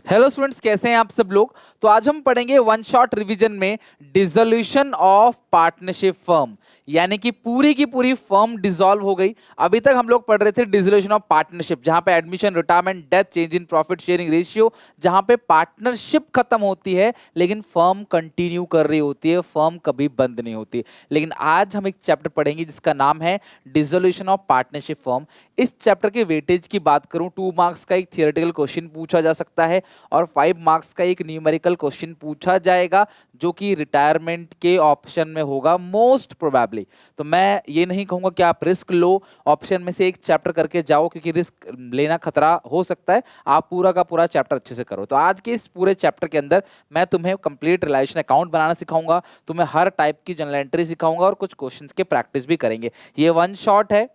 Hello students, कैसे हैं आप सब लोग। तो आज हम पढ़ेंगे वन शॉट रिवीजन में डिसोल्यूशन ऑफ पार्टनरशिप फर्म, यानी कि पूरी की पूरी फर्म डिसॉल्व हो गई। अभी तक हम लोग पढ़ रहे थे डिसोल्यूशन ऑफ पार्टनरशिप, जहां पे admission, retirement, death, change in profit sharing ratio, जहां पे पार्टनरशिप खत्म होती है लेकिन फर्म कंटिन्यू कर रही होती है, फर्म कभी बंद नहीं होती। लेकिन आज हम एक चैप्टर पढ़ेंगे जिसका नाम है डिसोल्यूशन ऑफ पार्टनरशिप फर्म। इस चैप्टर के वेटेज की बात करूं, 2 मार्क्स का एक थियोरेटिकल क्वेश्चन पूछा जा सकता है और 5 मार्क्स का एक न्यूमेरिकल क्वेश्चन पूछा जाएगा, जो कि रिटायरमेंट के ऑप्शन में होगा मोस्ट प्रोबेबली। तो मैं ये नहीं कहूंगा कि आप रिस्क लो, ऑप्शन में से एक चैप्टर करके जाओ, क्योंकि रिस्क लेना खतरा हो सकता है। आप पूरा का पूरा चैप्टर अच्छे से करो। तो आज के इस पूरे चैप्टर के अंदर मैं तुम्हें कंप्लीट रिलेशन अकाउंट बनाना सिखाऊंगा, तुम्हें हर टाइप की जर्नल एंट्री सिखाऊंगा और कुछ क्वेश्चंस के प्रैक्टिस भी करेंगे। ये वन शॉट है,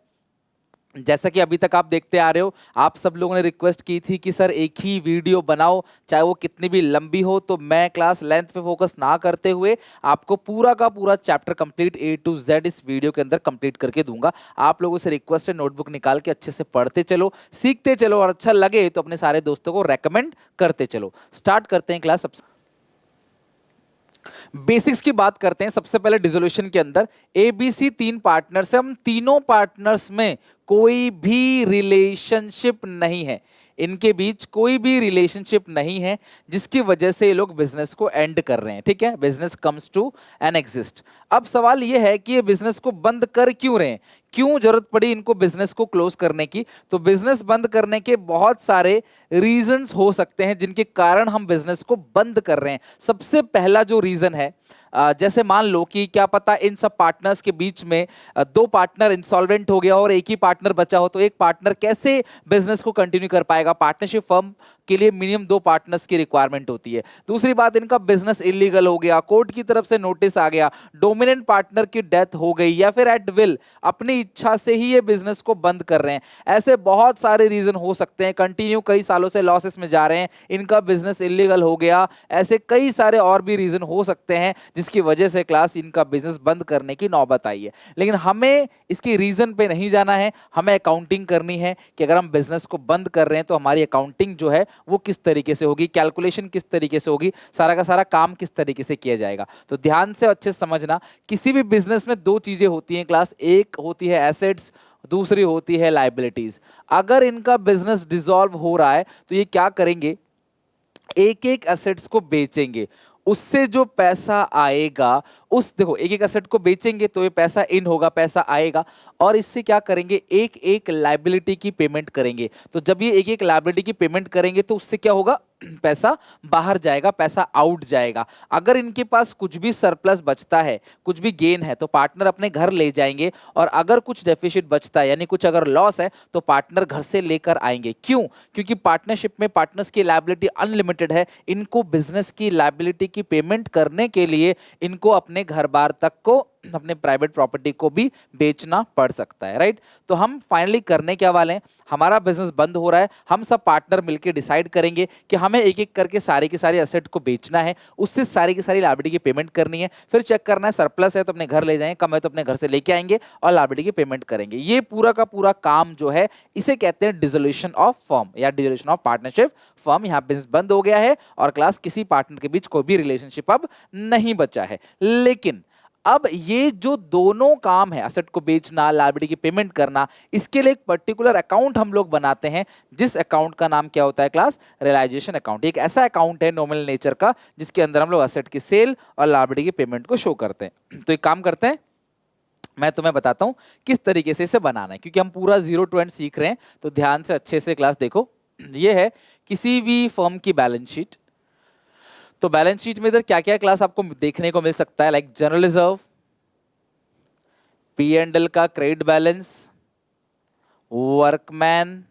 जैसा कि अभी तक आप देखते आ रहे हो। आप सब लोगों ने रिक्वेस्ट की थी कि सर एक ही वीडियो बनाओ, चाहे वो कितनी भी लंबी हो। तो मैं क्लास लेंथ पे फोकस ना करते हुए आपको पूरा का पूरा chapter complete A to Z इस वीडियो के अंदर कंप्लीट करके दूंगा। आप लोगों से रिक्वेस्ट है, नोटबुक निकाल के अच्छे से पढ़ते चलो, सीखते चलो, और अच्छा लगे तो अपने सारे दोस्तों को रेकमेंड करते चलो। स्टार्ट करते हैं क्लास। बेसिक्स की बात करते हैं। सबसे पहले डिसोल्यूशन के अंदर ABC 3 पार्टनर्स है, हम तीनों पार्टनर्स में कोई भी रिलेशनशिप नहीं है, इनके बीच कोई भी रिलेशनशिप नहीं है, जिसकी वजह से ये लोग बिजनेस को एंड कर रहे हैं। ठीक है, business comes to an exist. अब सवाल ये है कि ये बिजनेस को बंद कर क्यों रहे हैं, क्यों जरूरत पड़ी इनको बिजनेस को क्लोज करने की। तो बिजनेस बंद करने के बहुत सारे रीजंस हो सकते हैं जिनके कारण हम बिजनेस को बंद कर रहे हैं। सबसे पहला जो रीजन है, जैसे मान लो कि क्या पता इन सब पार्टनर्स के बीच में 2 पार्टनर इंसॉल्वेंट हो गया और एक ही पार्टनर बचा हो, तो एक पार्टनर कैसे बिजनेस को कंटिन्यू कर पाएगा। पार्टनरशिप फर्म के लिए मिनिमम 2 पार्टनर्स की रिक्वायरमेंट होती है। दूसरी बात, इनका बिजनेस इलीगल हो गया, कोर्ट की तरफ से नोटिस आ गया, डोमिनेंट पार्टनर की डेथ हो गई, या फिर एट विल अपनी इच्छा से ही ये बिजनेस को बंद कर रहे हैं। ऐसे बहुत सारे रीजन हो सकते हैं। कंटिन्यू कई सालों से लॉसेस में जा रहे हैं, इनका बिजनेस इलीगल हो गया, ऐसे कई सारे और भी रीजन हो सकते हैं जिसकी वजह से क्लास इनका बिजनेस बंद करने की नौबत आई है। लेकिन हमें इसके रीजन पे नहीं जाना है, हमें अकाउंटिंग करनी है कि अगर हम बिजनेस को बंद कर रहे हैं तो हमारी अकाउंटिंग जो है वो किस तरीके से होगी, कैलकुलेशन किस तरीके से होगी, सारा का सारा काम किस तरीके से किया जाएगा। तो ध्यान से अच्छे से समझना, किसी भी बिजनेस में 2 चीजें होती हैं क्लास, एक होती है एसेट्स, दूसरी होती है लायबिलिटीज। अगर इनका बिजनेस डिसॉल्व हो रहा है तो ये क्या करेंगे, एक एक एसेट्स को बेचेंगे, उससे जो पैसा आएगा उस, देखो एक एक एसेट को बेचेंगे तो ये पैसा इन होगा, पैसा आएगा, और इससे क्या करेंगे, एक एक लायबिलिटी की पेमेंट करेंगे। तो जब ये एक एक लायबिलिटी की पेमेंट करेंगे तो उससे क्या होगा, पैसा बाहर जाएगा, पैसा आउट जाएगा। अगर इनके पास कुछ भी सरप्लस बचता है, कुछ भी गेन है, तो पार्टनर अपने घर ले जाएंगे, और अगर कुछ डेफिसिट बचता है यानी कुछ अगर लॉस है तो पार्टनर घर से लेकर आएंगे। क्यों? क्योंकि पार्टनरशिप में पार्टनर्स की लायबिलिटी अनलिमिटेड है। इनको बिजनेस की लायबिलिटी की पेमेंट करने के लिए इनको अपने घर बार तक को, अपने प्राइवेट प्रॉपर्टी को भी बेचना पड़ सकता है, राइट। तो हम फाइनली करने क्या वाले हैं, हमारा बिजनेस बंद हो रहा है, हम सब पार्टनर मिलकर डिसाइड करेंगे कि हमें एक एक करके सारे के सारे एसेट को बेचना है, उससे सारी की सारी लायबिलिटी की पेमेंट करनी है, फिर चेक करना है सरप्लस है तो अपने घर ले जाएंगे, कम है तो अपने घर से लेके आएंगे और लायबिलिटी की पेमेंट करेंगे। ये पूरा का पूरा काम जो है इसे कहते हैं डिसोल्यूशन ऑफ फर्म या डिसोल्यूशन ऑफ पार्टनरशिप फर्म। यहाँ बिजनेस बंद हो गया है और क्लास किसी पार्टनर के बीच कोई भी रिलेशनशिप अब नहीं बचा है। लेकिन अब ये जो दोनों काम है, एसेट को बेचना, लायबिलिटी की पेमेंट करना, इसके लिए एक पर्टिकुलर अकाउंट हम लोग बनाते हैं, जिस अकाउंट का नाम क्या होता है क्लास, रियलाइजेशन अकाउंट। एक ऐसा अकाउंट है नॉमिनल नेचर का जिसके अंदर हम लोग एसेट की सेल और लायबिलिटी की पेमेंट को शो करते हैं। तो एक काम करते हैं, मैं तुम्हें बताता हूं किस तरीके से इसे बनाना है, क्योंकि हम पूरा 0 to end सीख रहे हैं। तो ध्यान से अच्छे से क्लास देखो। ये है किसी भी फर्म की बैलेंस शीट। तो बैलेंस शीट में इधर क्या क्या क्लास आपको देखने को मिल सकता है, लाइक जनरल रिजर्व, P&L का credit balance, workman,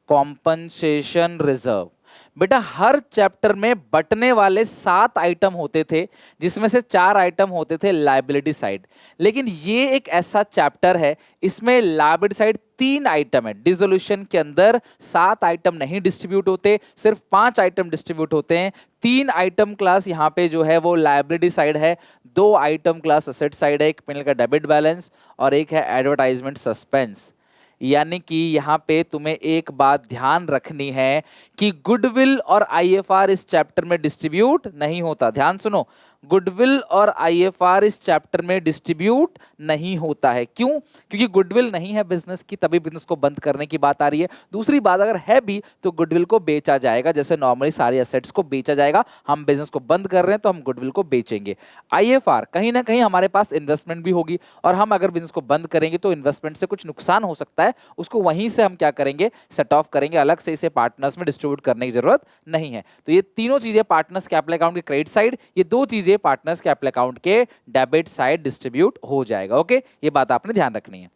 compensation reserve. बेटा हर चैप्टर में बटने वाले 7 आइटम होते थे, जिसमें से 4 आइटम होते थे लायबिलिटी साइड। लेकिन ये एक ऐसा चैप्टर है, इसमें लायबिलिटी साइड 3 आइटम है। डिसोल्यूशन के अंदर 7 आइटम नहीं डिस्ट्रीब्यूट होते, सिर्फ 5 आइटम डिस्ट्रीब्यूट होते हैं। 3 आइटम क्लास यहाँ पे जो है वो लायबिलिटी साइड है, 2 आइटम क्लास असेट साइड है, एक P&L का डेबिट बैलेंस और एक है एडवर्टाइजमेंट सस्पेंस। यानी कि यहाँ पे तुम्हें एक बात ध्यान रखनी है कि गुडविल और आईएफआर इस चैप्टर में डिस्ट्रीब्यूट नहीं होता। ध्यान सुनो, गुडविल और आईएफआर इस चैप्टर में डिस्ट्रीब्यूट नहीं होता है। क्यों? क्योंकि गुडविल नहीं है बिजनेस की, तभी बिजनेस को बंद करने की बात आ रही है। दूसरी बात, अगर है भी तो गुडविल को बेचा जाएगा, जैसे नॉर्मली सारे एसेट्स को बेचा जाएगा। हम बिजनेस को बंद कर रहे हैं तो हम गुडविल को बेचेंगे। आईएफआर कहीं ना कहीं हमारे पास इन्वेस्टमेंट भी होगी, और हम अगर बिजनेस को बंद करेंगे तो इन्वेस्टमेंट से कुछ नुकसान हो सकता है, उसको वहीं से हम क्या करेंगे, सेट ऑफ करेंगे। अलग से इसे पार्टनर्स में डिस्ट्रीब्यूट करने की जरूरत नहीं है। तो ये तीनों चीजें पार्टनर्स कैपिटल अकाउंट के क्रेडिट साइड, ये दो चीजें पार्टनर्स कैपिटल अकाउंट के डेबिट साइड डिस्ट्रीब्यूट हो जाएगा। ओके, ये बात आपने ध्यान रखनी है।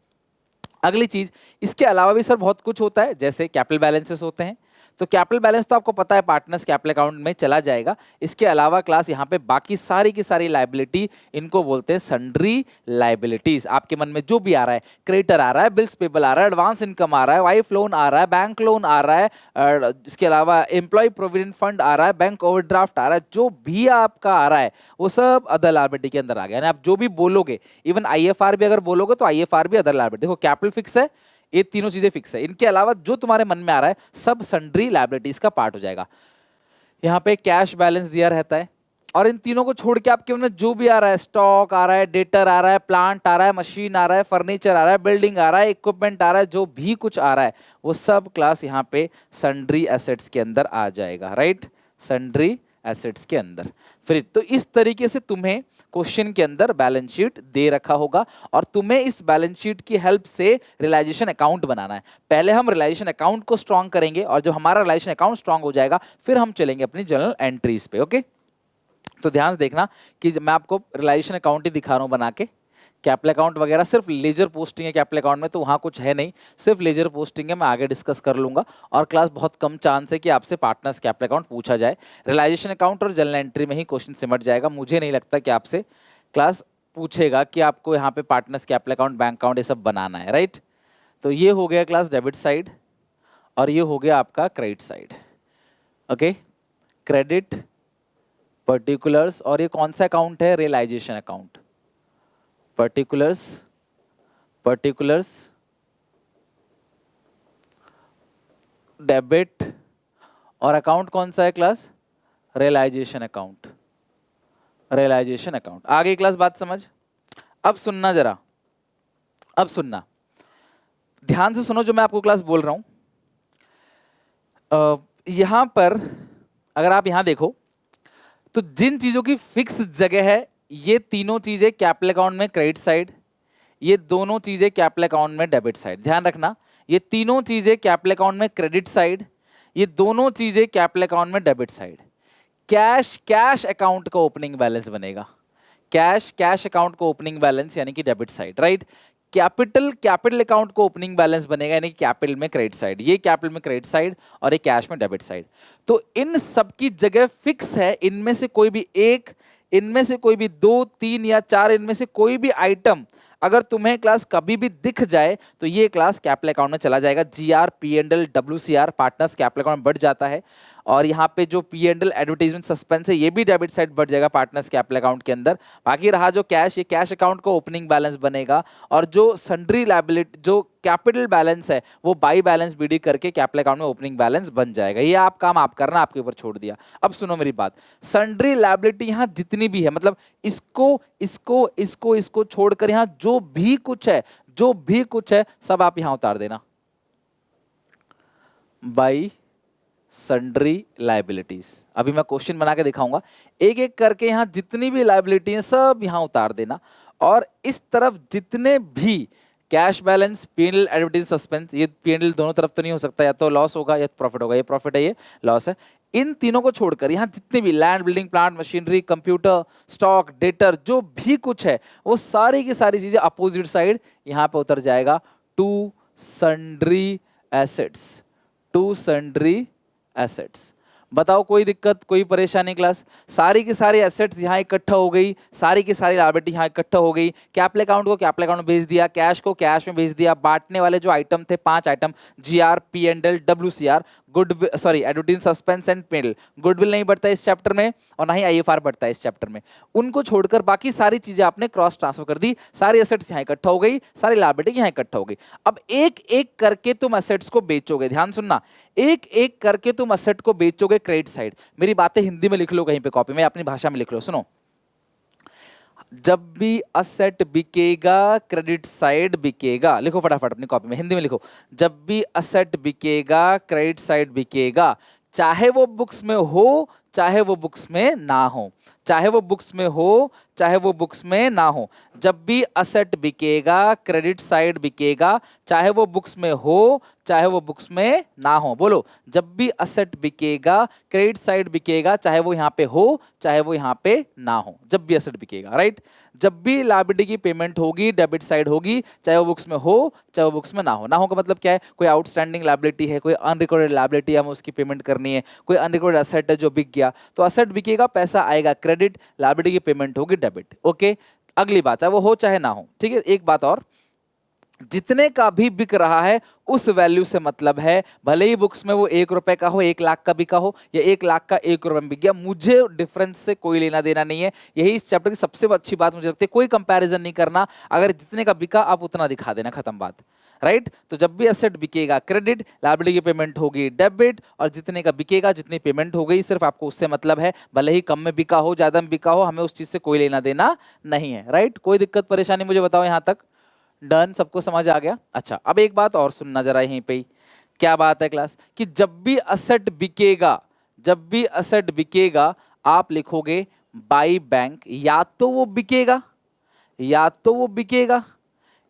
अगली चीज, इसके अलावा भी सर बहुत कुछ होता है, जैसे कैपिटल बैलेंसेस होते हैं। तो कैपिटल बैलेंस तो आपको पता है पार्टनर्स कैपिटल अकाउंट में चला जाएगा। इसके अलावा क्लास यहाँ पे बाकी सारी की सारी लायबिलिटी, इनको बोलते हैं सन्ड्री लायबिलिटीज। आपके मन में जो भी आ रहा है, क्रेडिटर आ रहा है, बिल्स पेबल आ रहा है, एडवांस इनकम आ रहा है, वाइफ लोन आ रहा है, बैंक लोन आ रहा है, इसके अलावा एम्प्लॉय प्रोविडेंट फंड आ रहा है, बैंक ओवरड्राफ्ट आ रहा है, जो भी आपका आ रहा है वो सब अदर लायबिलिटी के अंदर आ गया। यानी आप जो भी बोलोगे, इवन आईएफआर भी अगर बोलोगे तो आईएफआर भी अदर लायबिलिटी। देखो कैपिटल फिक्स है, ये तीनों चीजें फिक्स है। इनके अलावा जो तुम्हारे मन में आ रहा है सब सन्ड्री लायबिलिटीज का पार्ट हो जाएगा। यहाँ पे कैश बैलेंस दिया रहता है, और इन तीनों को छोड़ के आपके मन में जो भी आ रहा है, स्टॉक आ रहा है, डेटर आ रहा है, प्लांट आ रहा है, मशीन आ रहा है, फर्नीचर आ रहा है, बिल्डिंग आ रहा है, इक्विपमेंट आ रहा है, जो भी कुछ आ रहा है वो सब क्लास यहाँ पे सन्ड्री एसेट्स के अंदर आ जाएगा। राइट, सन्ड्री एसेट्स के अंदर। फिर तो इस तरीके से तुम्हें क्वेश्चन के अंदर बैलेंस शीट दे रखा होगा, और तुम्हें इस बैलेंस शीट की हेल्प से रियलाइजेशन अकाउंट बनाना है। पहले हम रियलाइजेशन अकाउंट को स्ट्रांग करेंगे, और जब हमारा रियलाइजेशन अकाउंट स्ट्रांग हो जाएगा फिर हम चलेंगे अपनी जर्नल एंट्रीज पे। ओके, तो ध्यान से देखना कि मैं आपको रियलाइजेशन अकाउंट ही दिखा रहा हूं बना के। कैपिटल अकाउंट वगैरह सिर्फ लेजर पोस्टिंग है कैपिटल अकाउंट में, तो वहाँ कुछ है नहीं, सिर्फ लेजर पोस्टिंग है। मैं आगे डिस्कस कर लूंगा, और क्लास बहुत कम चांस है कि आपसे पार्टनर्स कैपिटल अकाउंट पूछा जाए। रियलाइजेशन अकाउंट और जनरल एंट्री में ही क्वेश्चन सिमट जाएगा। मुझे नहीं लगता कि आपसे क्लास पूछेगा कि आपको यहाँ पे partners capital account, bank account ये सब बनाना है। राइट, तो ये हो गया क्लास डेबिट साइड, और ये हो गया आपका credit side. Okay, credit, particulars, और ये कौन सा अकाउंट है, realisation account. Particulars, particulars, debit, और अकाउंट कौन सा है class, realisation account. Realisation account. आगे क्लास बात समझ। अब सुनना जरा, अब सुनना ध्यान से सुनो जो मैं आपको क्लास बोल रहा हूं। यहां पर अगर आप यहां देखो तो जिन चीजों की फिक्स जगह है, ये तीनों चीजें कैपिटल अकाउंट में क्रेडिट साइड, ये दोनों चीजें कैपिटल अकाउंट में डेबिट साइड। ध्यान रखना, ये तीनों चीजें कैपिटल अकाउंट में क्रेडिट साइड, ये दोनों चीजें कैपिटल अकाउंट में debit side. Cash, cash account का ओपनिंग बैलेंस बनेगा, कैश, कैश अकाउंट को ओपनिंग बैलेंस यानी कि debit side. Right, capital, capital account को ओपनिंग बैलेंस बनेगा यानी कि कैपिटल में क्रेडिट साइड। ये कैपिटल में क्रेडिट साइड और ये कैश में डेबिट साइड। तो इन सब की जगह फिक्स है, इनमें से कोई भी एक, इनमें से कोई भी दो, तीन या चार, इनमें से कोई भी आइटम अगर तुम्हें क्लास कभी भी दिख जाए तो ये क्लास कैपिटल अकाउंट में चला जाएगा। GR, P&L, WCR partners capital account में बढ़ जाता है, और यहाँ पे जो पी&एल एडवर्टाइजमेंट सस्पेंस है ये भी डेबिट साइड बढ़ जाएगा पार्टनर्स कैपिटल अकाउंट के अंदर। बाकी रहा जो कैश, ये कैश अकाउंट को ओपनिंग बैलेंस बनेगा, और जो सन्ड्री लायबिलिटी, जो कैपिटल बैलेंस है वो बाई बैलेंस बीडी करके कैपिटल अकाउंट में ओपनिंग बैलेंस बन जाएगा। ये आप काम आप करना, आपके ऊपर छोड़ दिया। अब सुनो मेरी बात, सन्ड्री लायबिलिटी यहाँ जितनी भी है, मतलब इसको इसको इसको इसको छोड़कर यहाँ जो भी कुछ है, जो भी कुछ है सब आप यहां उतार देना, बाई सन्ड्री लायबिलिटीज। अभी मैं क्वेश्चन बना के दिखाऊंगा, एक एक करके यहां जितनी भी लायबिलिटी है सब यहां उतार देना, और इस तरफ जितने भी cash balance, P&L advertise suspense, ये पी&एल दोनों तरफ तो नहीं हो सकता, या तो लॉस होगा या प्रॉफिट होगा, ये प्रॉफिट है ये लॉस है। इन तीनों को छोड़कर यहाँ जितने भी land, building, plant, machinery, computer, stock, debtor, जो भी कुछ है वो सारी की सारी चीजें अपोजिट साइड यहाँ पे उतर जाएगा, to sundry assets, to sundry assets. बताओ कोई दिक्कत, कोई परेशानी क्लास? सारी की सारी एसेट्स यहाँ इकट्ठा हो गई, सारी की सारी लायबिलिटी यहाँ इकट्ठा हो गई। कैपिटल अकाउंट को कैपिटल अकाउंट में भेज दिया, कैश को कैश में भेज दिया, बांटने वाले जो आइटम थे 5 item, GR, P&L, WCR, goodwill, sorry, advertise suspense and P&L, goodwill नहीं बढ़ता है इस चैप्टर में, और ना ही आईएफआर बढ़ता है इस चैप्टर में। उनको छोड़कर बाकी सारी चीजें आपने क्रॉस ट्रांसफर कर दी, सारी एसेट्स यहाँ इकट्ठा हो गई, सारी लायबिलिटी यहाँ इकट्ठा हो गई। अब एक एक करके तुम एसेट्स को बेचोगे, ध्यान सुनना, एक एक करके तुम एसेट को बेचोगे क्रेडिट साइड। मेरी बातें हिंदी में लिख लो कहीं पे कॉपी में, अपनी भाषा में लिख लो, सुनो। जब भी असेट बिकेगा क्रेडिट साइड बिकेगा, लिखो फटाफट अपनी कॉपी में, हिंदी में लिखो। जब भी असेट बिकेगा क्रेडिट साइड बिकेगा, चाहे वो बुक्स में हो चाहे वो बुक्स में ना हो, चाहे वो बुक्स में हो चाहे वो बुक्स में ना हो। जब भी असेट बिकेगा क्रेडिट साइड बिकेगा, चाहे वो बुक्स में हो चाहे वो बुक्स में ना हो। बोलो, जब भी असेट बिकेगा क्रेडिट साइड बिकेगा, चाहे वो यहाँ पे हो चाहे वो यहाँ पे ना हो, जब भी असेट बिकेगा, राइट। जब भी लायबिलिटी की पेमेंट होगी डेबिट साइड होगी, चाहे वो बुक्स में हो चाहे वो बुक्स में ना हो। ना हो का मतलब क्या है, कोई आउटस्टैंडिंग लायबिलिटी है, कोई अनरिकॉर्डेड लायबिलिटी है, हमें उसकी पेमेंट करनी है, कोई अनरिकॉर्डेड असेट है जो बिक गया, तो असेट बिकेगा, पैसा आएगा क्रेडिट, लायबिलिटी की पेमेंट होगी डेबिट। ओके, अगली बात है वो हो चाहे ना हो, ठीक है। एक बात और, जितने का भी बिक रहा है उस वैल्यू से मतलब है, भले ही बुक्स में वो 1 रुपए का हो, 1 लाख का बिका हो, या 1 लाख का 1 रुपए में बिक गया, मुझे डिफरेंस से कोई लेना देना नहीं है। यही इस चैप्टर की सबसे अच्छी बात मुझे लगती है, कोई कंपैरिजन नहीं करना, अगर जितने का बिका आप उतना दिखा देना, खत्म बात, राइट। तो जब भी एसेट बिकेगा क्रेडिट, लायबिलिटी की पेमेंट होगी डेबिट, और जितने का बिकेगा, जितनी पेमेंट हो गई, सिर्फ आपको उससे मतलब है, भले ही कम में बिका हो ज्यादा में बिका हो, हमें उस चीज से कोई लेना देना नहीं है, राइट। कोई दिक्कत परेशानी मुझे बताओ यहां तक, डन, सबको समझ आ गया। अच्छा, अब एक बात और सुनना जरा यहीं पे ही, क्या बात है क्लास, कि जब भी असेट बिकेगा, जब भी असेट बिकेगा, आप लिखोगे बाई बैंक, या तो वो बिकेगा, या तो वो बिकेगा,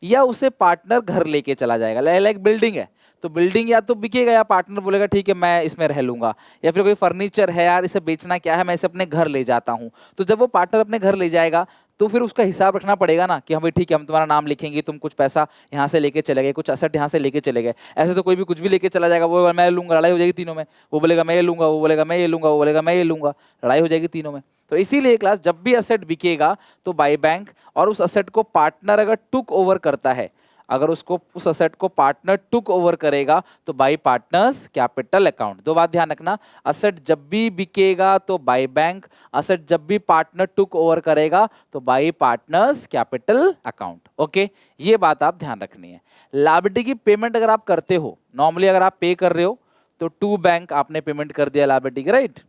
या उसे पार्टनर घर लेके चला जाएगा। लाइक बिल्डिंग है, तो बिल्डिंग या तो बिकेगा या पार्टनर बोलेगा ठीक है मैं इसमें रह लूंगा, या फिर कोई फर्नीचर है, यार इसे बेचना क्या है, मैं इसे अपने घर ले जाता हूं। तो जब वो पार्टनर अपने घर ले जाएगा, तो फिर उसका हिसाब रखना पड़ेगा ना, कि हाँ भाई ठीक है, हम तुम्हारा नाम लिखेंगे, तुम कुछ पैसा यहाँ से लेके चले गए, कुछ असेट यहाँ से लेके चले गए। ऐसे तो कोई भी कुछ भी लेके चला जाएगा, वो मैं लूंगा, लड़ाई हो जाएगी तीनों में, वो बोलेगा मैं ये लूंगा, वो बोलेगा मैं ये लूंगा, वो बोलेगा मैं ये लूंगा, लड़ाई हो जाएगी तीनों में। तो इसीलिए क्लास, जब भी असेट बिकेगा तो बाय बैंक, और उस असेट को पार्टनर अगर टुक ओवर करता है, अगर उसको उस असेट को पार्टनर टुक ओवर करेगा, तो बाय पार्टनर्स कैपिटल अकाउंट। दो बात ध्यान रखना, असेट जब भी बिकेगा तो बाय बैंक, असेट जब भी पार्टनर टुक ओवर करेगा तो bye partners capital account. Okay, ये बात आप ध्यान रखनी है। लायबिलिटी की पेमेंट अगर आप करते हो, नॉर्मली अगर आप पे कर रहे हो तो टू बैंक आपने पेमेंट कर दिया लायबिलिटी की, राइट।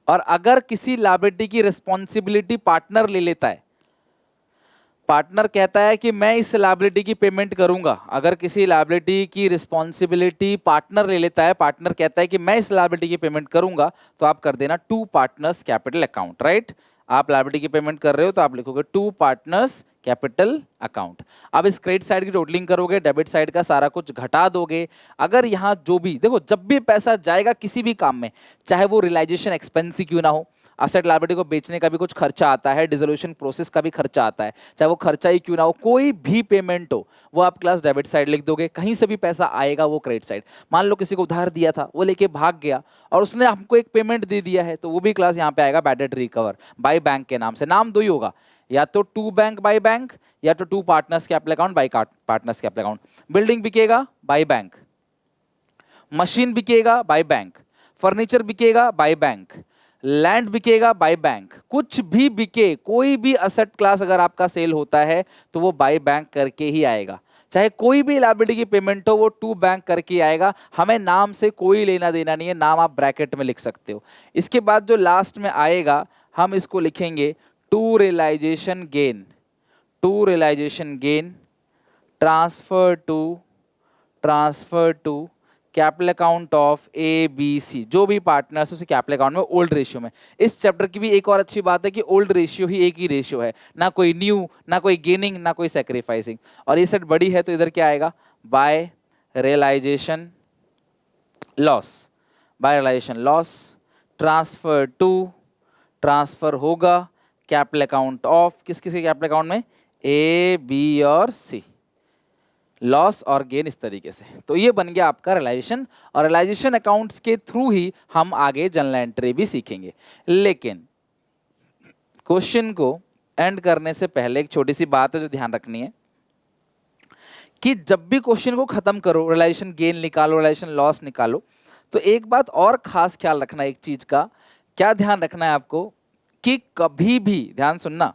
और अगर किसी लायबिलिटी की रिस्पॉन्सिबिलिटी पार्टनर ले लेता है, पार्टनर कहता है कि मैं इस लायबिलिटी की पेमेंट करूंगा, अगर किसी लायबिलिटी की रिस्पॉन्सिबिलिटी पार्टनर ले लेता है, पार्टनर कहता है कि मैं इस लायबिलिटी की पेमेंट करूंगा, तो आप कर देना to partners capital account, right. आप लायबिलिटी की पेमेंट कर रहे हो तो आप लिखोगे टू पार्टनर्स कैपिटल अकाउंट। अब इस क्रेडिट साइड की टोटलिंग करोगे, डेबिट साइड का सारा कुछ घटा दोगे। अगर यहाँ जो भी देखो, जब भी पैसा जाएगा किसी भी काम में, चाहे वो रियलाइजेशन एक्सपेंस ही क्यों ना हो, असेट लायबिलिटी को बेचने का भी कुछ खर्चा आता है, डिसोल्यूशन प्रोसेस का भी खर्चा आता है, चाहे वो खर्चा ही क्यों ना हो, कोई भी पेमेंट हो, वो आप क्लास डेबिट साइड लिख दोगे। कहीं से भी पैसा आएगा वो क्रेडिट साइड। मान लो किसी को उधार दिया था, वो लेके भाग गया और उसने हमको एक पेमेंट दे दिया है, तो वो भी क्लास यहाँ पे आएगा bad debt recover by bank के नाम से। नाम दो ही होगा, या तो टू बैंक बाय बैंक, या तो to partners capital account by partners capital account. Building बिकेगा बाय बैंक, मशीन बिकेगा बाय बैंक, फर्नीचर बिकेगा बाय बैंक, लैंड बिकेगा बाय बैंक, कुछ भी बिके, कोई भी असेट क्लास अगर आपका सेल होता है तो वो बाय बैंक करके ही आएगा। चाहे कोई भी लायबिलिटी की पेमेंट हो, वो टू बैंक करके ही आएगा। हमें नाम से कोई लेना देना नहीं है, नाम आप ब्रैकेट में लिख सकते हो। इसके बाद जो लास्ट में आएगा, हम इसको लिखेंगे to realisation gain, to realisation gain transfer to capital account of A B C, जो भी पार्टनर्स उसे कैपिटल अकाउंट में ओल्ड रेशियो में। इस चैप्टर की भी एक और अच्छी बात है कि ओल्ड रेशियो ही एक ही रेशियो है, ना कोई न्यू, ना कोई गेनिंग, ना कोई सैक्रिफाइसिंग। और ये सेट बड़ी है तो इधर क्या आएगा, by realisation loss, by realisation loss transfer होगा कैपिटल अकाउंट ऑफ किस किसी कैपिटल अकाउंट में, ए बी और सी, लॉस और गेन इस तरीके से। तो ये बन गया आपका रियलाइजेशन, और रियलाइजेशन अकाउंट्स के थ्रू ही हम आगे जनरल एंट्री भी सीखेंगे। लेकिन क्वेश्चन को एंड करने से पहले एक छोटी सी बात है जो ध्यान रखनी है, कि जब भी क्वेश्चन को खत्म करो, रिलाइजेशन गेन निकालो, रिलाइजेशन लॉस निकालो, तो एक बात और खास ख्याल रखना एक चीज का, क्या ध्यान रखना है आपको, कि कभी भी ध्यान सुनना,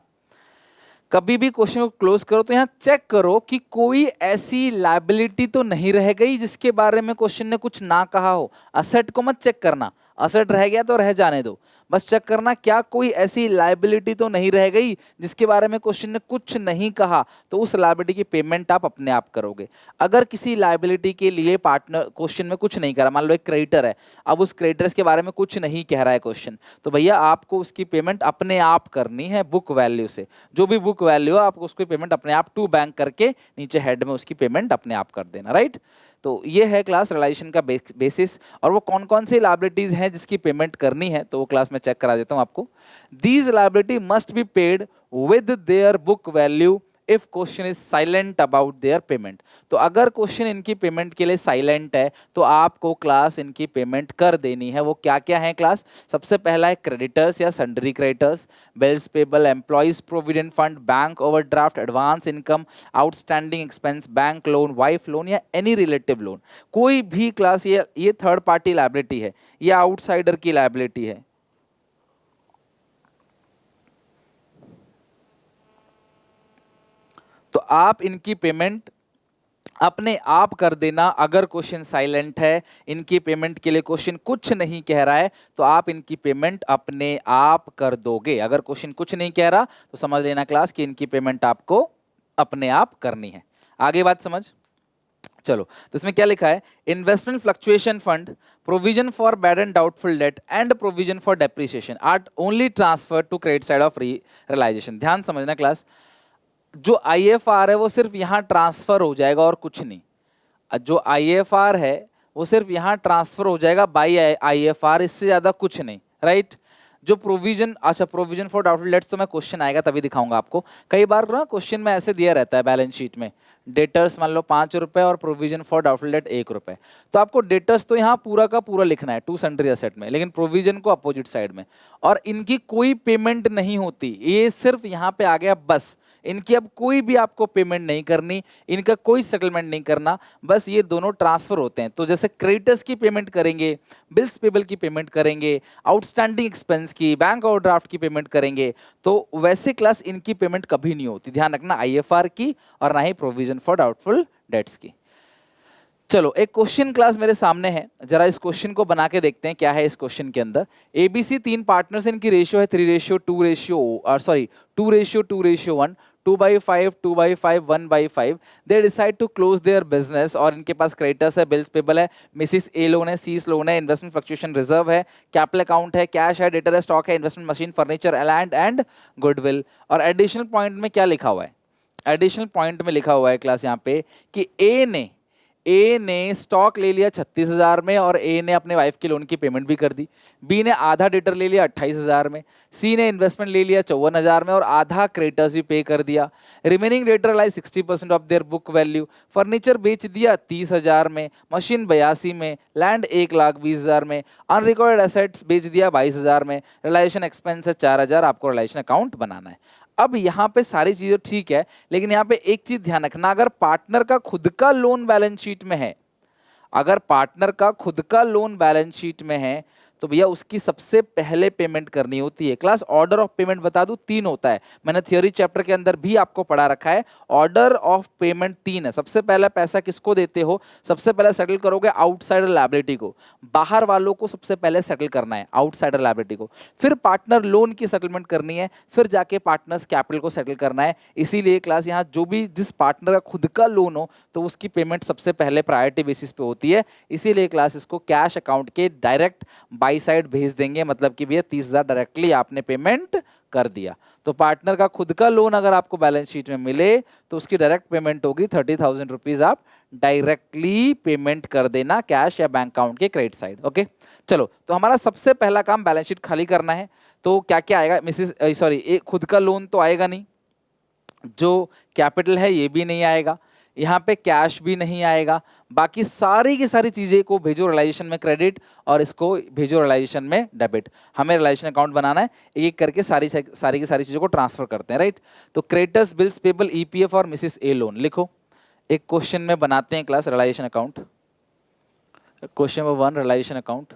कभी भी क्वेश्चन को क्लोज करो तो यहां चेक करो कि कोई ऐसी लायबिलिटी तो नहीं रह गई जिसके बारे में क्वेश्चन ने कुछ ना कहा हो। असेट को मत चेक करना, असेट रह गया तो रह जाने दो, बस चेक करना क्या कोई ऐसी लायबिलिटी तो नहीं रह गई जिसके बारे में क्वेश्चन ने कुछ नहीं कहा, तो उस लायबिलिटी की पेमेंट आप अपने आप करोगे। अगर किसी लायबिलिटी के लिए पार्टनर क्वेश्चन में कुछ नहीं करा, मान लो एक क्रेडिटर है, अब उस क्रेडिटर्स के बारे में कुछ नहीं कह रहा है क्वेश्चन, तो भैया आपको उसकी पेमेंट अपने आप करनी है बुक वैल्यू से। जो भी बुक वैल्यू हो आपको उसकी पेमेंट अपने आप टू बैंक करके नीचे हेड में उसकी पेमेंट अपने आप कर देना, राइट। तो ये है क्लास रिलाइजेशन का बेसिस, और वो कौन कौन सी लायबिलिटीज हैं जिसकी पेमेंट करनी है, तो वो क्लास में चेक करा देता हूं आपको। These liability must be paid with their book value if question is silent about their payment. तो अगर क्वेश्चन इनकी पेमेंट के लिए साइलेंट है तो आपको क्लास इनकी पेमेंट कर देनी है। वो क्या क्या है क्लास, सबसे पहला है क्रेडिटर्स या sundry creditors, bills payable, employees provident fund, bank overdraft, advance income, outstanding expense, bank loan, wife loan या एनी रिलेटिव लोन। कोई भी क्लास ये थर्ड पार्टी लायबिलिटी है, ये आउटसाइडर की लायबिलिटी है। तो आप इनकी पेमेंट अपने आप कर देना। अगर क्वेश्चन साइलेंट है, इनकी पेमेंट के लिए क्वेश्चन कुछ नहीं कह रहा है, तो आप इनकी पेमेंट अपने आप कर दोगे। अगर क्वेश्चन कुछ नहीं कह रहा तो समझ लेना क्लास कि इनकी पेमेंट आपको अपने आप करनी है। आगे बात समझ, चलो। तो इसमें क्या लिखा है, investment fluctuation fund, provision for bad and doubtful debt and provision for depreciation are only transfer to credit side of realisation. ध्यान समझना क्लास, जो आईएफआर है वो सिर्फ यहां ट्रांसफर हो जाएगा और कुछ नहीं। जो आईएफआर है वो सिर्फ यहां ट्रांसफर हो जाएगा बाई आईएफआर, इससे ज्यादा कुछ नहीं, राइट। जो प्रोविजन, अच्छा प्रोविजन फॉर डाउटफुल डेट्स तो मैं क्वेश्चन आएगा तभी दिखाऊंगा आपको। कई बार ना क्वेश्चन में ऐसे दिया रहता है बैलेंस शीट में, डेटर्स मान लो 5 रुपए और प्रोविजन फॉर डाउटफुल डेट 1 रुपए, तो आपको डेटर्स तो यहाँ पूरा का पूरा लिखना है टू सन्ड्री असेट में, लेकिन प्रोविजन को अपोजिट साइड में। और इनकी कोई पेमेंट नहीं होती, ये सिर्फ यहाँ पे आ गया बस। इनकी अब कोई भी आपको पेमेंट नहीं करनी, इनका कोई सेटलमेंट नहीं करना, बस ये दोनों ट्रांसफर होते हैं। तो जैसे क्रेडिटर्स की पेमेंट करेंगे, बिल्स पेबल की पेमेंट करेंगे, आउटस्टैंडिंग एक्सपेंस की, बैंक ओवरड्राफ्ट की पेमेंट करेंगे, तो वैसे क्लास इनकी पेमेंट कभी नहीं होती। ध्यान रखना, आईएफआर की और ना ही प्रोविजन फॉर डाउटफुल डेट्स की। चलो एक क्वेश्चन क्लास मेरे सामने है, जरा इस क्वेश्चन को बना के देखते हैं क्या है इस क्वेश्चन के अंदर। एबीसी 3 पार्टनर्स, इनकी रेशियो है 3:2:1, 2/5, 2/5, 1/5। They decide to close their business, और इनके पास क्रेडिटर्स है, बिल्स पेबल है, मिसिस ए लोन है, सीस लोन है, इन्वेस्टमेंट फ्लक्चुएशन रिजर्व है, कैपिटल अकाउंट है, कैश है, डेटर है, स्टॉक है, investment machine, furniture, land and goodwill. और एडिशनल पॉइंट में क्या लिखा हुआ है, एडिशनल पॉइंट में लिखा हुआ है क्लास यहाँ पे कि ए ने स्टॉक ले लिया 36,000 में और ए ने अपने वाइफ के लोन की पेमेंट भी कर दी। बी ने आधा डेटर ले लिया 28,000 में। सी ने इन्वेस्टमेंट ले लिया 54,000 में और आधा क्रेडिटर्स भी पे कर दिया। Remaining debtor lie 60% of their book value. Furniture बेच दिया 30,000 में, मशीन 82 में, लैंड 1,20,000 में, अनरिकॉर्डेड एसेट्स बेच दिया 22,000 में, रिलाइजेशन एक्सपेंस है 4,000। आपको रिलाइजेशन अकाउंट बनाना है। अब यहाँ पे सारी चीजें ठीक है, लेकिन यहाँ पे एक चीज ध्यान रखना, अगर पार्टनर का खुद का लोन बैलेंस शीट में है, अगर पार्टनर का खुद का लोन बैलेंस शीट में है, तो भैया उसकी सबसे पहले पेमेंट करनी होती है। क्लास ऑर्डर ऑफ पेमेंट बता दूं 3 होता है, मैंने थियोरी चैप्टर के अंदर भी आपको पढ़ा रखा है। ऑर्डर ऑफ पेमेंट 3 है। सबसे पहला पैसा किसको देते हो, सबसे पहले सेटल करोगे आउटसाइडर लायबिलिटी को, बाहर वालों को सबसे पहले सेटल करना है आउटसाइडर लायबिलिटी को, फिर पार्टनर लोन की सेटलमेंट करनी है, फिर जाके पार्टनर्स कैपिटल को सेटल करना है। इसीलिए क्लास यहाँ जो भी जिस पार्टनर का खुद का लोन हो तो उसकी पेमेंट सबसे पहले प्रायोरिटी बेसिस पे होती है। इसीलिए क्लास इसको कैश अकाउंट के डायरेक्ट बाई साइड भेज देंगे, मतलब कि भैया 30,000 डायरेक्टली आपने पेमेंट कर दिया। तो पार्टनर का खुद का लोन अगर आपको बैलेंस शीट में मिले तो उसकी डायरेक्ट पेमेंट होगी 30,000 रुपीज, आप डायरेक्टली पेमेंट कर देना कैश या बैंक अकाउंट के क्रेडिट साइड। ओके चलो, तो हमारा सबसे पहला काम बैलेंस शीट खाली करना है। तो क्या क्या आएगा, खुद का लोन तो आएगा नहीं, जो कैपिटल है ये भी नहीं आएगा, यहाँ पे कैश भी नहीं आएगा, बाकी सारी की सारी चीजें को भेजो रियलाइजेशन में क्रेडिट और इसको भेजो रियलाइजेशन में डेबिट। हमें रियलाइजेशन अकाउंट बनाना है, एक करके सारी की सारी चीजों को ट्रांसफर करते हैं, राइट। तो क्रेडिटर्स, बिल्स पेबल, ईपीएफ और मिसिस ए लोन लिखो। एक क्वेश्चन में बनाते हैं class realisation account. Question number 1 realisation account.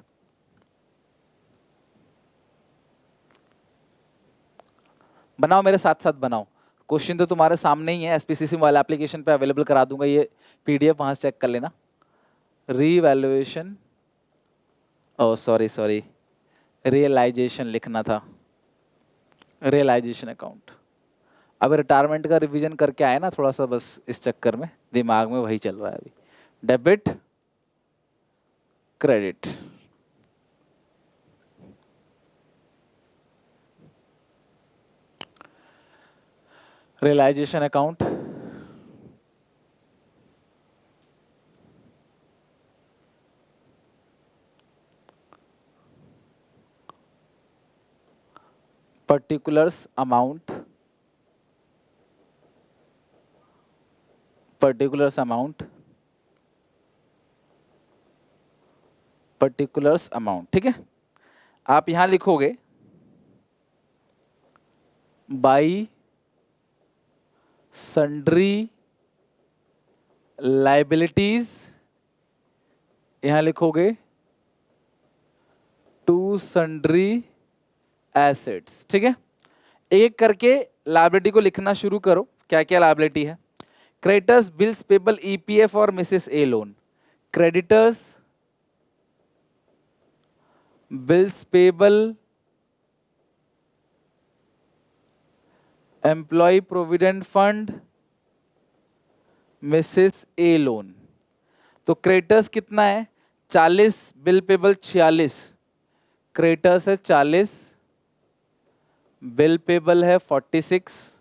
बनाओ मेरे साथ साथ बनाओ। क्वेश्चन तो तुम्हारे सामने ही है, एसपीसीसी वाला एप्लीकेशन पे अवेलेबल करा दूंगा, ये पीडीएफ वहां से चेक कर लेना। रीवैल्यूएशन, ओ सॉरी रियलाइजेशन लिखना था, रियलाइजेशन अकाउंट। अब रिटायरमेंट का रिवीजन करके आए ना थोड़ा सा, बस इस चक्कर में दिमाग में वही चल रहा है अभी। Debit credit, realisation account, particulars amount, particulars amount, particulars amount, ठीक है। आप यहां लिखोगे बाई सन्ड्री लाइबिलिटीज, यहां लिखोगे टू सन्ड्री एसेट्स, ठीक है। एक करके लायबिलिटी को लिखना शुरू करो। क्या क्या लायबिलिटी है? क्रेडिटर्स बिल्स पेबल ईपीएफ और mrs A loan. Creditors bills payable employ provident fund mrs A loan. तो क्रेडिटर्स कितना है? 40, बिल पेबल 46, क्रेडिटर्स है 40, बिल पेबल है 46,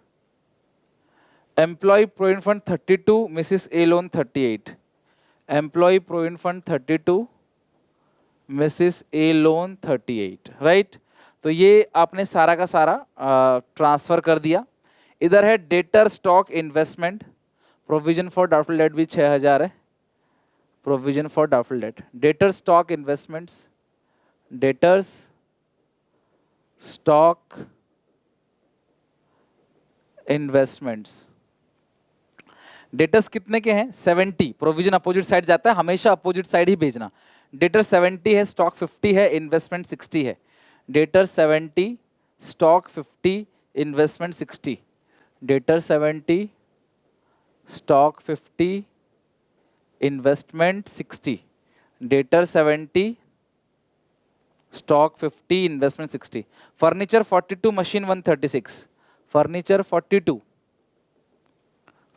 employ provident fund 32, mrs A loan 38, employ provident fund 32, mrs A loan 38, right. तो ये आपने सारा का सारा ट्रांसफर कर दिया। इधर है debtor stock investment, provision for doubtful debt भी 6000 है, provision for doubtful debt. Debtor stock investments, debtors stock investments, debtors कितने के हैं? 70। प्रोविजन अपोजिट साइड जाता है, हमेशा अपोजिट साइड ही भेजना। डेटर 70 है, स्टॉक 50 है, इन्वेस्टमेंट 60 है। Debtor 70, stock 50, investment 60। Debtor 70, stock 50, investment 60। Debtor 70, stock 50, investment 60। Furniture 42, machine 136। Furniture 42,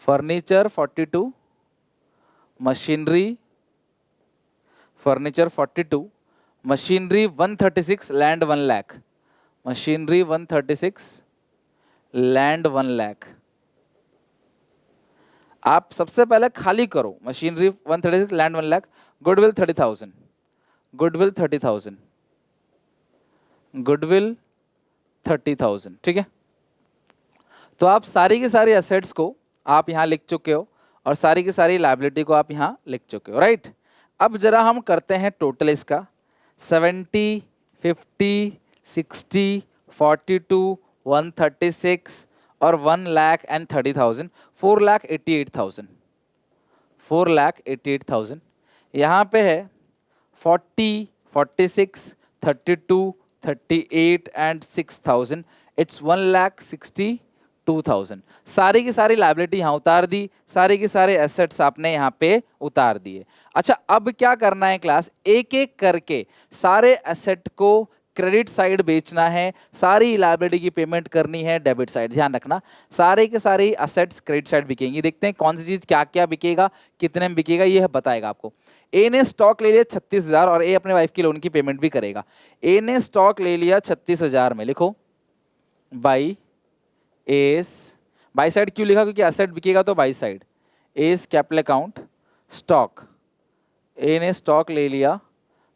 furniture 42, machinery, furniture 42, machinery 136, land 1 lakh. Machinery 136, land 1 lakh. आप सबसे पहले खाली करो, machinery 136, land 1 lakh. Goodwill 30,000, goodwill 30,000, goodwill 30,000, ठीक है। तो आप सारी की सारी एसेट्स को आप यहां लिख चुके हो और सारी की सारी लायबिलिटी को आप यहां लिख चुके हो, राइट। अब जरा हम करते हैं टोटल इसका। 70, 50, 60, 42, 136 और 1,30,000, 4,88,000, 4,88,000। यहाँ पे है 40, 46, 32, 38 एंड 6,000, इट्स 1,62,000। सारी की सारी लायबिलिटी यहाँ उतार दी, सारे के सारे एसेट्स आपने यहाँ पे उतार दिए। अच्छा, अब क्या करना है क्लास? एक एक करके सारे एसेट को क्रेडिट साइड बेचना है, सारी लायबिलिटी की पेमेंट करनी है डेबिट साइड। ध्यान रखना, सारे के सारे एसेट्स क्रेडिट साइड बिकेंगी। देखते हैं कौन सी चीज क्या क्या बिकेगा, कितने में बिकेगा, ये बताएगा आपको। ए ने स्टॉक ले लिया 36,000 और ए अपने वाइफ की लोन की पेमेंट भी करेगा। ए ने स्टॉक ले लिया 36,000 में, लिखो बाई एस। बाई साइड क्यों लिखा? क्योंकि एसेट बिकेगा तो by side. A's capital account stock, A ने स्टॉक ले लिया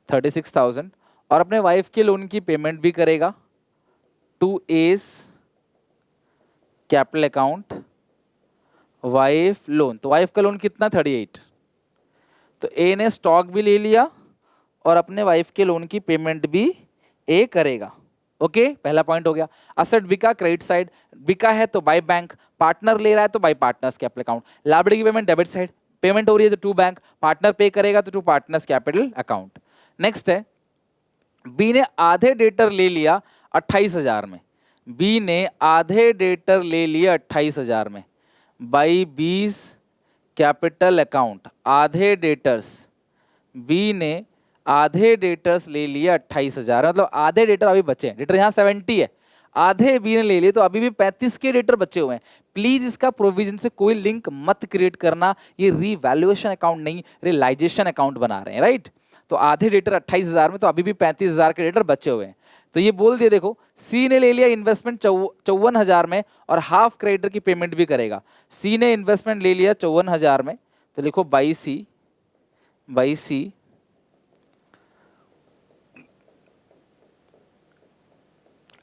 36,000 और अपने वाइफ के लोन की पेमेंट भी करेगा। To S capital account wife loan, तो वाइफ का लोन कितना? 38। तो ए ने स्टॉक भी ले लिया और अपने वाइफ के लोन की पेमेंट भी ए करेगा। ओके पहला पॉइंट हो गया। असेट बिका, क्रेडिट साइड बिका है तो बाय बैंक, पार्टनर ले रहा है तो bye partners capital account. Liability की पेमेंट डेबिट साइड, पेमेंट हो रही है तो टू बैंक, पार्टनर पे करेगा तो to partners capital account. Next है बी ने आधे डेटर ले लिया 28,000 में, बी ने आधे डेटर ले लिया 28,000 में, बाई 20 कैपिटल अकाउंट। आधे डेटर्स, बी ने आधे डेटर्स ले लिया 28,000, मतलब आधे डेटर अभी बचे हैं। डेटर यहाँ 70 है, आधे बी ने ले लिए तो अभी भी 35 के डेटर बचे हुए हैं। प्लीज इसका प्रोविजन से कोई लिंक मत क्रिएट करना, ये रीवैल्यूएशन अकाउंट नहीं रियलाइजेशन अकाउंट बना रहे हैं, राइट। तो आधे डेटर 28,000 में, तो अभी भी 35,000 के डेटर बचे हुए हैं। तो ये बोल दिया, देखो सी ने ले लिया इन्वेस्टमेंट 54,000 में और हाफ क्रेडिटर की पेमेंट भी करेगा। सी ने इन्वेस्टमेंट ले लिया 54,000 में, तो लिखो बाई सी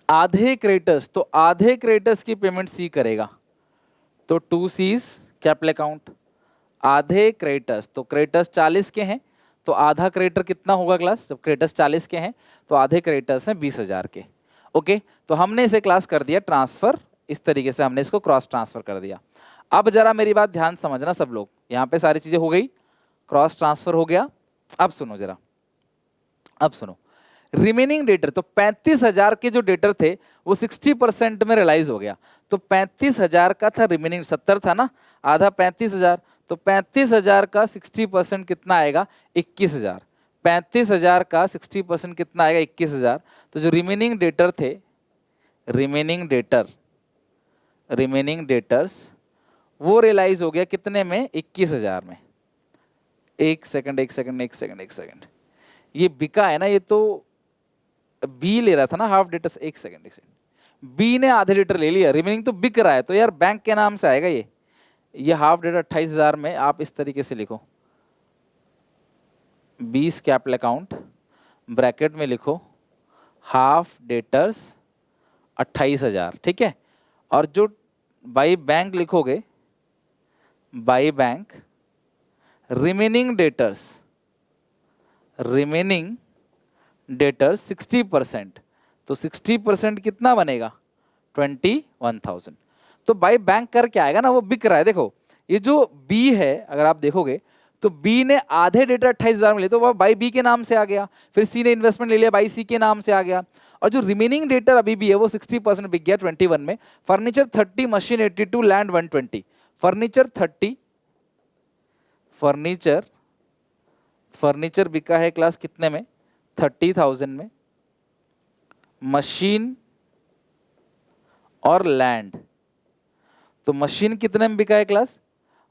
आधे क्रेडिटर्स, तो आधे क्रेडिटर्स की पेमेंट सी करेगा, तो 2 C's कैपिटल अकाउंट। आधे क्रेडिटर्स, तो क्रेडिटर्स 40 के हैं तो आधा क्रेडिटर कितना होगा क्लास, जब क्रेडिटर्स 40 के हैं तो आधे क्रेडिटर्स हैं 20,000 के। ओके, तो हमने इसे क्लास कर दिया ट्रांसफर, इस तरीके से हमने इसको क्रॉस ट्रांसफर कर दिया। अब जरा मेरी बात ध्यान समझना सब लोग, यहाँ पे सारी चीजें हो गई, क्रॉस ट्रांसफर हो गया। अब सुनो जरा, अब सुनो, रिमेनिंग डेटर, तो 35,000 के जो डेटर थे वो 60% में रियलाइज हो गया, तो 35,000 का था रिमेनिंग, 70 था ना, आधा 35,000, तो 35,000 का 60% कितना आएगा, 21,000। 35,000 का 60% कितना आएगा, 21,000। तो जो रिमेनिंग डेटर थे, रिमेनिंग डेटर्स वो रियलाइज हो गया कितने में, 21,000 में। एक सेकंड, ये बिका है ना, ये तो बी ले रहा था ना हाफ डेटर। एक सेकंड, बी ने आधे डेटर ले लिया, रिमेनिंग तो बिक रहा है, तो यार बैंक के नाम से आएगा ये हाफ डेटर 28,000 में आप इस तरीके से लिखो, 20 कैपिटल अकाउंट, ब्रैकेट में लिखो हाफ डेटर्स 28,000, ठीक है। और जो बाई बैंक लिखोगे, बाई बैंक रिमेनिंग डेटर्स 60%, तो 60% कितना बनेगा, 21,000। तो बाई बैंक कर क्या आएगा ना, वो बिक रहा है। देखो ये जो बी है, अगर आप देखोगे तो बी ने आधे डेटर 28,000 में लिए, तो वह बाई बी के नाम से आ गया, फिर सी ने इन्वेस्टमेंट ले लिया, बाई सी के नाम से आ गया। और जो रिमेनिंग डेटर अभी भी है वो 60% बिक गया 21 में। Furniture 30, machine 82, land 120। Furniture 30, furniture बिका है क्लास कितने में, 30,000 में, मशीन और लैंड, तो मशीन कितने में बिका है क्लास,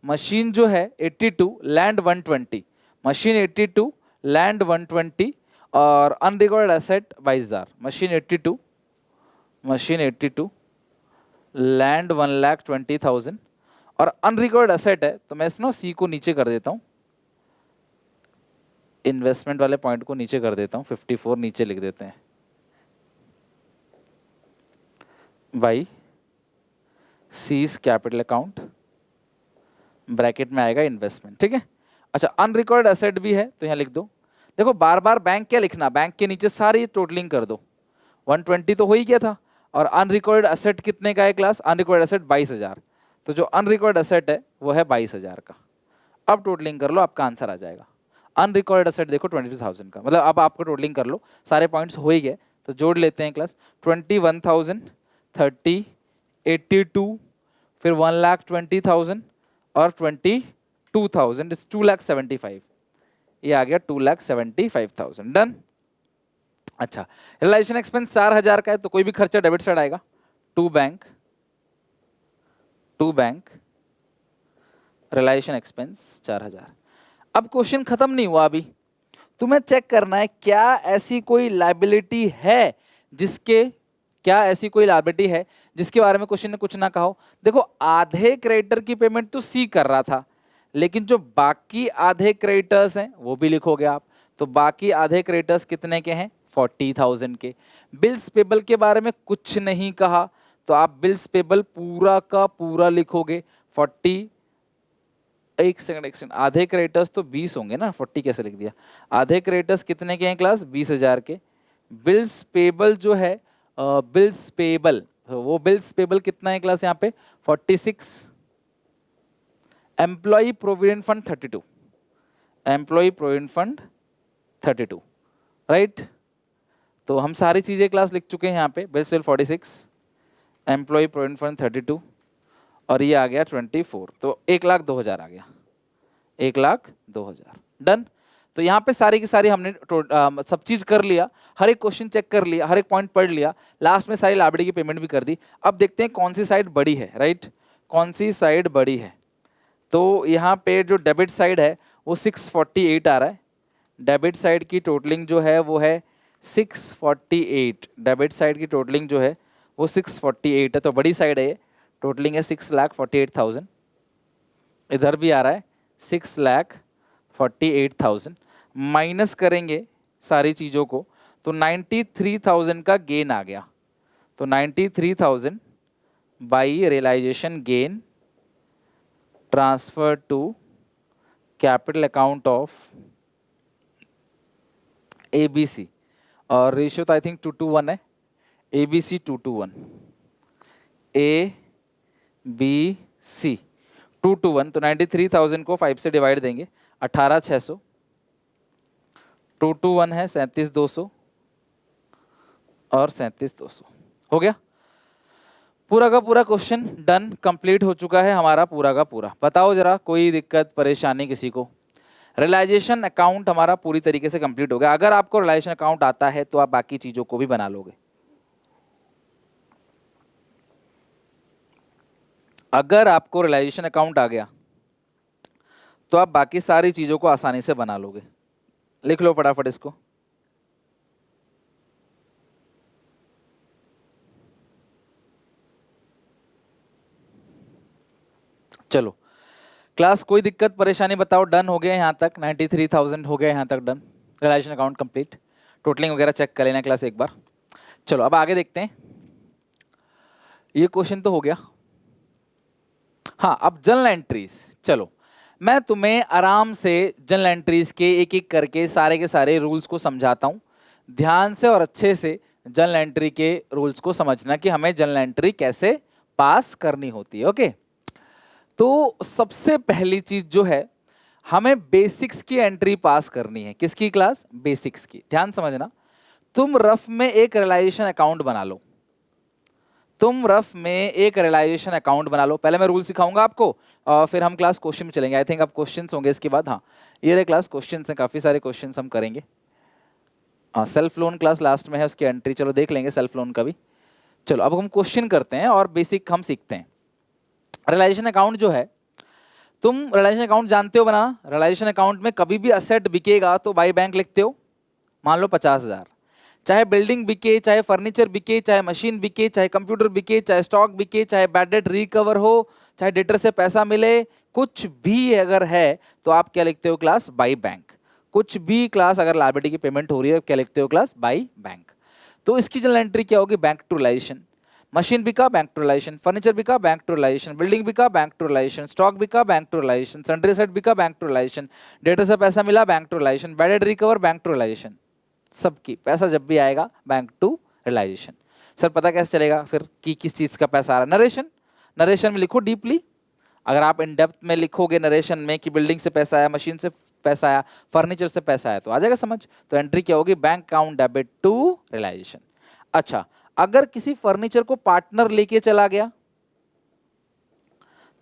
मशीन जो है 82, लैंड 120, मशीन 82, लैंड 120, और अनरिकॉर्डेड एसेट 22,000। मशीन 82, लैंड 1,20,000, और अनरिकॉर्डेड एसेट है, तो मैं इसमें सी को नीचे कर देता हूं, इन्वेस्टमेंट वाले पॉइंट को नीचे कर देता हूं, 54 नीचे लिख देते हैं, by seize capital account, bracket में आएगा इन्वेस्टमेंट, ठीक है। अच्छा, अनरिकॉर्डेड एसेट भी है तो यहां लिख दो। देखो बार बार बैंक क्या लिखना, बैंक के नीचे सारी टोटलिंग कर दो, 120 तो हो ही गया था, और अनरिकॉर्डेड एसेट कितने का है क्लास, अनरिकॉर्डेड एसेट 22,000, तो जो अनरिकॉर्डेड एसेट है वो है 22,000 का। अब टोटलिंग कर लो, आपका आंसर आ जाएगा। अनरिकॉर्डेड एसेट देखो 22,000 का, मतलब अब आपको टोटलिंग कर लो, सारे पॉइंट्स हो ही गए, तो जोड़ लेते हैं क्लास, 21,000, 30, 82, फिर 1,20,000 और 22,000, 2,75,000, ये आ गया 2,75,000, डन। अच्छा, रियलाइजेशन एक्सपेंस 4,000 का है, तो कोई भी खर्चा डेबिट साइड आएगा, टू बैंक रियलाइजेशन एक्सपेंस 4,000। अब क्वेश्चन खत्म नहीं हुआ, अभी तुम्हें चेक करना है क्या ऐसी कोई लायबिलिटी है जिसके बारे में क्वेश्चन ने कुछ ना कहा हो। देखो आधे क्रेडिटर की पेमेंट तो सी कर रहा था, लेकिन जो बाकी आधे क्रेडिटर्स हैं वो भी लिखोगे आप, तो बाकी आधे क्रेडिटर्स कितने के हैं, 40,000 के। बिल्स पेबल के बारे में कुछ नहीं कहा, तो आप बिल्स पेबल पूरा का पूरा लिखोगे 40। एक सेकंड, आधे क्रेडिटर्स तो 20 होंगे ना, 40 कैसे लिख दिया। आधे क्रेडिटर्स कितने के हैं क्लास, 20,000 के। बिल्स पेबल जो है बिल्स पेबल, वो बिल्स पेबल कितना है क्लास यहाँ पे 46, employ provident fund 32, employ provident fund 32, right. तो हम सारी चीजें क्लास लिख चुके हैं यहाँ पे, bills payable 46, employ provident fund 32 और ये आ गया 24, तो 1,02,000 आ गया, 1,02,000 डन। तो यहाँ पे सारी की सारी हमने सब चीज कर लिया, हर एक क्वेश्चन चेक कर लिया, हर एक पॉइंट पढ़ लिया, लास्ट में सारी लाइबिलिटी की पेमेंट भी कर दी। अब देखते हैं कौन सी साइड बड़ी है, राइट, कौन सी साइड बड़ी है। तो यहाँ पे जो डेबिट साइड है वो 648 आ रहा है, डेबिट साइड की टोटलिंग जो है वो है 648, डेबिट साइड की टोटलिंग जो है वो 648 है, तो बड़ी साइड है ये, टोटलिंग है 6,48,000। इधर भी आ रहा है 6,48,000, माइनस करेंगे सारी चीज़ों को तो 93,000 का गेन आ गया। तो 93,000 by realisation gain transfer to capital account of ABC, और रेशियो तो आई थिंक 2:1 है, ABC 2:1, ABC 2:1, तो 93,000 को 5 से डिवाइड देंगे, 18,600, 2:1 है 37,200 और 37,200, हो गया पूरा का पूरा क्वेश्चन डन, कंप्लीट हो चुका है हमारा पूरा का पूरा। बताओ जरा कोई दिक्कत परेशानी किसी को? रियलाइजेशन अकाउंट हमारा पूरी तरीके से कंप्लीट हो गया। अगर आपको रियलाइजेशन अकाउंट आता है तो आप बाकी चीजों को भी बना लोगे। अगर आपको रियलाइजेशन अकाउंट आ गया तो आप बाकी सारी चीजों को आसानी से बना लोगे। लिख लो फटाफट इसको। चलो क्लास कोई दिक्कत परेशानी बताओ। डन हो गया यहाँ तक, 93,000 हो गया यहाँ तक done, realisation account complete. Totalling वगैरह चेक कर लेना क्लास एक बार। चलो अब आगे देखते हैं। ये क्वेश्चन तो हो गया। हाँ अब जर्नल एंट्रीज, चलो मैं तुम्हें आराम से जर्नल एंट्रीज के एक एक करके सारे के सारे रूल्स को समझाता हूँ। ध्यान से और अच्छे से जर्नल एंट्री के रूल्स को समझना कि हमें जर्नल एंट्री कैसे पास करनी होती है। ओके, तो सबसे पहली चीज जो है, हमें बेसिक्स की एंट्री पास करनी है। किसकी क्लास? बेसिक्स की। ध्यान समझना, तुम रफ में एक रियलाइजेशन अकाउंट बना लो, तुम रफ में एक रियलाइजेशन अकाउंट बना लो। पहले मैं रूल सिखाऊंगा आपको और फिर हम क्लास क्वेश्चन में चलेंगे। आई थिंक अब क्वेश्चंस होंगे इसके बाद। हाँ ये रहे क्लास क्वेश्चंस हैं, काफी सारे क्वेश्चंस हम करेंगे। सेल्फ लोन क्लास लास्ट में है, उसकी एंट्री चलो देख लेंगे सेल्फ लोन का भी। चलो अब हम क्वेश्चन करते हैं और बेसिक हम सीखते हैं। रियलाइजेशन अकाउंट जो है, तुम रियलाइजेशन अकाउंट जानते हो बनाना। रियलाइजेशन अकाउंट में कभी भी असेट बिकेगा तो बाई बैंक लिखते हो। मान लो 50,000, चाहे बिल्डिंग बिके, चाहे फर्नीचर बिके, चाहे मशीन बिके, चाहे कंप्यूटर बिके, चाहे स्टॉक बिके, चाहे बैड डेट रिकवर हो, चाहे डेटर से पैसा मिले, कुछ भी अगर है तो आप क्या लिखते हो क्लास? By bank. कुछ भी क्लास अगर लायबिलिटी की पेमेंट हो रही है क्या लिखते हो क्लास? By bank. तो इसकी जनरल एंट्री क्या होगी? Bank to realisation. मशीन बिका, बैंक टू रियलाइजेशन। फर्नीचर बिका, बैंक टू रियलाइजेशन। बिल्डिंग बिका, बैंक टू रियलाइजेशन। स्टॉक बिका, bank to realisation. Sundry set बिका, बैंक टू रियलाइजेशन। डेटर से पैसा मिला, bank to realisation. Bad debt recover, bank to realisation. सबकी पैसा जब भी आएगा बैंक टू रियलाइजेशन। सर पता कैसे चलेगा फिर कि किस चीज का पैसा आ रहा है? नरेशन, नरेशन में लिखो डीपली। अगर आप इन डेप्थ में लिखोगे नरेशन में कि बिल्डिंग से पैसा आया, मशीन से पैसा आया, फर्नीचर से पैसा आया, तो आ जाएगा समझ। तो एंट्री क्या होगी? Bank account debit to realisation. अच्छा, अगर किसी फर्नीचर को पार्टनर लेके चला गया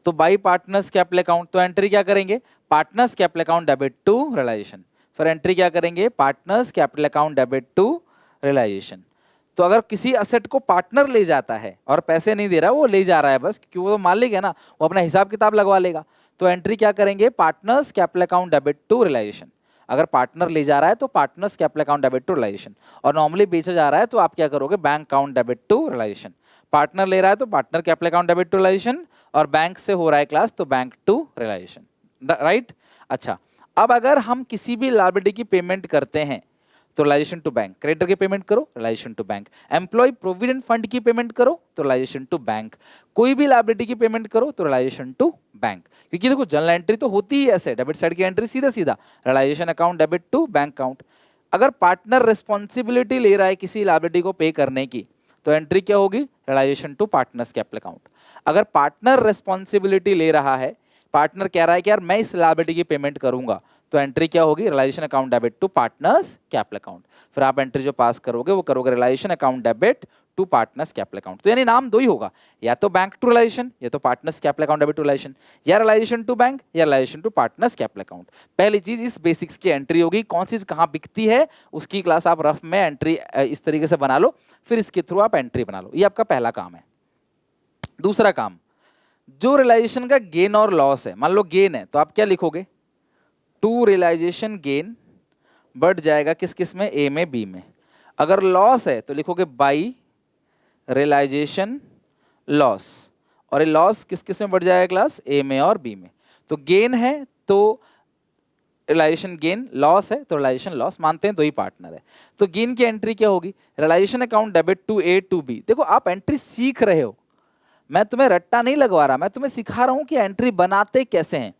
तो बाई पार्टनर्स कैपिटल अकाउंट, तो एंट्री क्या करेंगे? Partners capital account debit to realisation. फिर एंट्री क्या करेंगे? Partners capital account debit to realisation. तो अगर किसी असेट को पार्टनर ले जाता है और पैसे नहीं दे रहा, वो ले जा रहा है बस, क्योंकि वो तो मालिक है ना, वो अपना हिसाब किताब लगवा लेगा, तो एंट्री क्या करेंगे? Partners capital account debit to realisation. अगर पार्टनर ले जा रहा है तो partners capital account debit to realisation, और नॉर्मली बेचा जा रहा है तो आप क्या करोगे? Bank account debit to realisation. Partner ले रहा है तो partner capital account debit to realisation, और बैंक से हो रहा है क्लास तो बैंक टू रियलाइजेशन, राइट। अच्छा, अब अगर हम किसी भी लायबिलिटी की पेमेंट करते हैं तो रियलाइजेशन टू बैंक। क्रेडिटर की पेमेंट करो, realisation to bank. Employ provident fund की पेमेंट करो तो रियलाइजेशन टू बैंक। कोई भी लायबिलिटी की पेमेंट करो तो रियलाइजेशन टू बैंक। क्योंकि देखो जनरल एंट्री तो होती ही ऐसे, डेबिट साइड की एंट्री सीधा सीधा realisation account debit to bank account. अगर पार्टनर रिस्पॉन्सिबिलिटी ले रहा है किसी लायबिलिटी को पे करने की तो एंट्री क्या होगी, realisation to partners capital account. अगर पार्टनर रेस्पॉन्सिबिलिटी ले रहा है, पार्टनर कह रहा है कि यार मैं इस लायबिलिटी की पेमेंट करूंगा, तो एंट्री क्या होगी, realisation account debit to partners capital account. फिर आप एंट्री जो पास करोगे वो करोगे realisation account debit to partners capital account. तो यानी नाम दो ही होगा, या तो बैंक टू रियलाइजेशन या तो partners capital account debit to realisation, या रियलाइजेशन टू बैंक या realisation to partners capital account. पहली चीज इस बेसिक्स की एंट्री होगी, कौन चीज कहां बिकती है उसकी क्लास आप रफ में एंट्री इस तरीके से बना लो, फिर इसके थ्रू आप एंट्री बना लो। ये आपका पहला काम है। दूसरा काम, जो रियलाइजेशन का गेन और लॉस है, मान लो गेन है तो आप क्या लिखोगे, टू रियलाइजेशन गेन बढ़ जाएगा किस किस में, ए में बी में। अगर लॉस है तो लिखोगे बाई रियलाइजेशन लॉस, और ये लॉस किस किस में बढ़ जाएगा क्लास, ए में और बी में। तो गेन है तो रियलाइजेशन गेन, लॉस है तो रियलाइजेशन लॉस, मानते हैं दो ही पार्टनर है। तो गेन की एंट्री क्या होगी, realisation account debit to A to B. देखो आप एंट्री सीख रहे हो, मैं तुम्हें रट्टा नहीं लगवा रहा, मैं तुम्हें सिखा रहा हूं कि एंट्री बनाते कैसे हैं,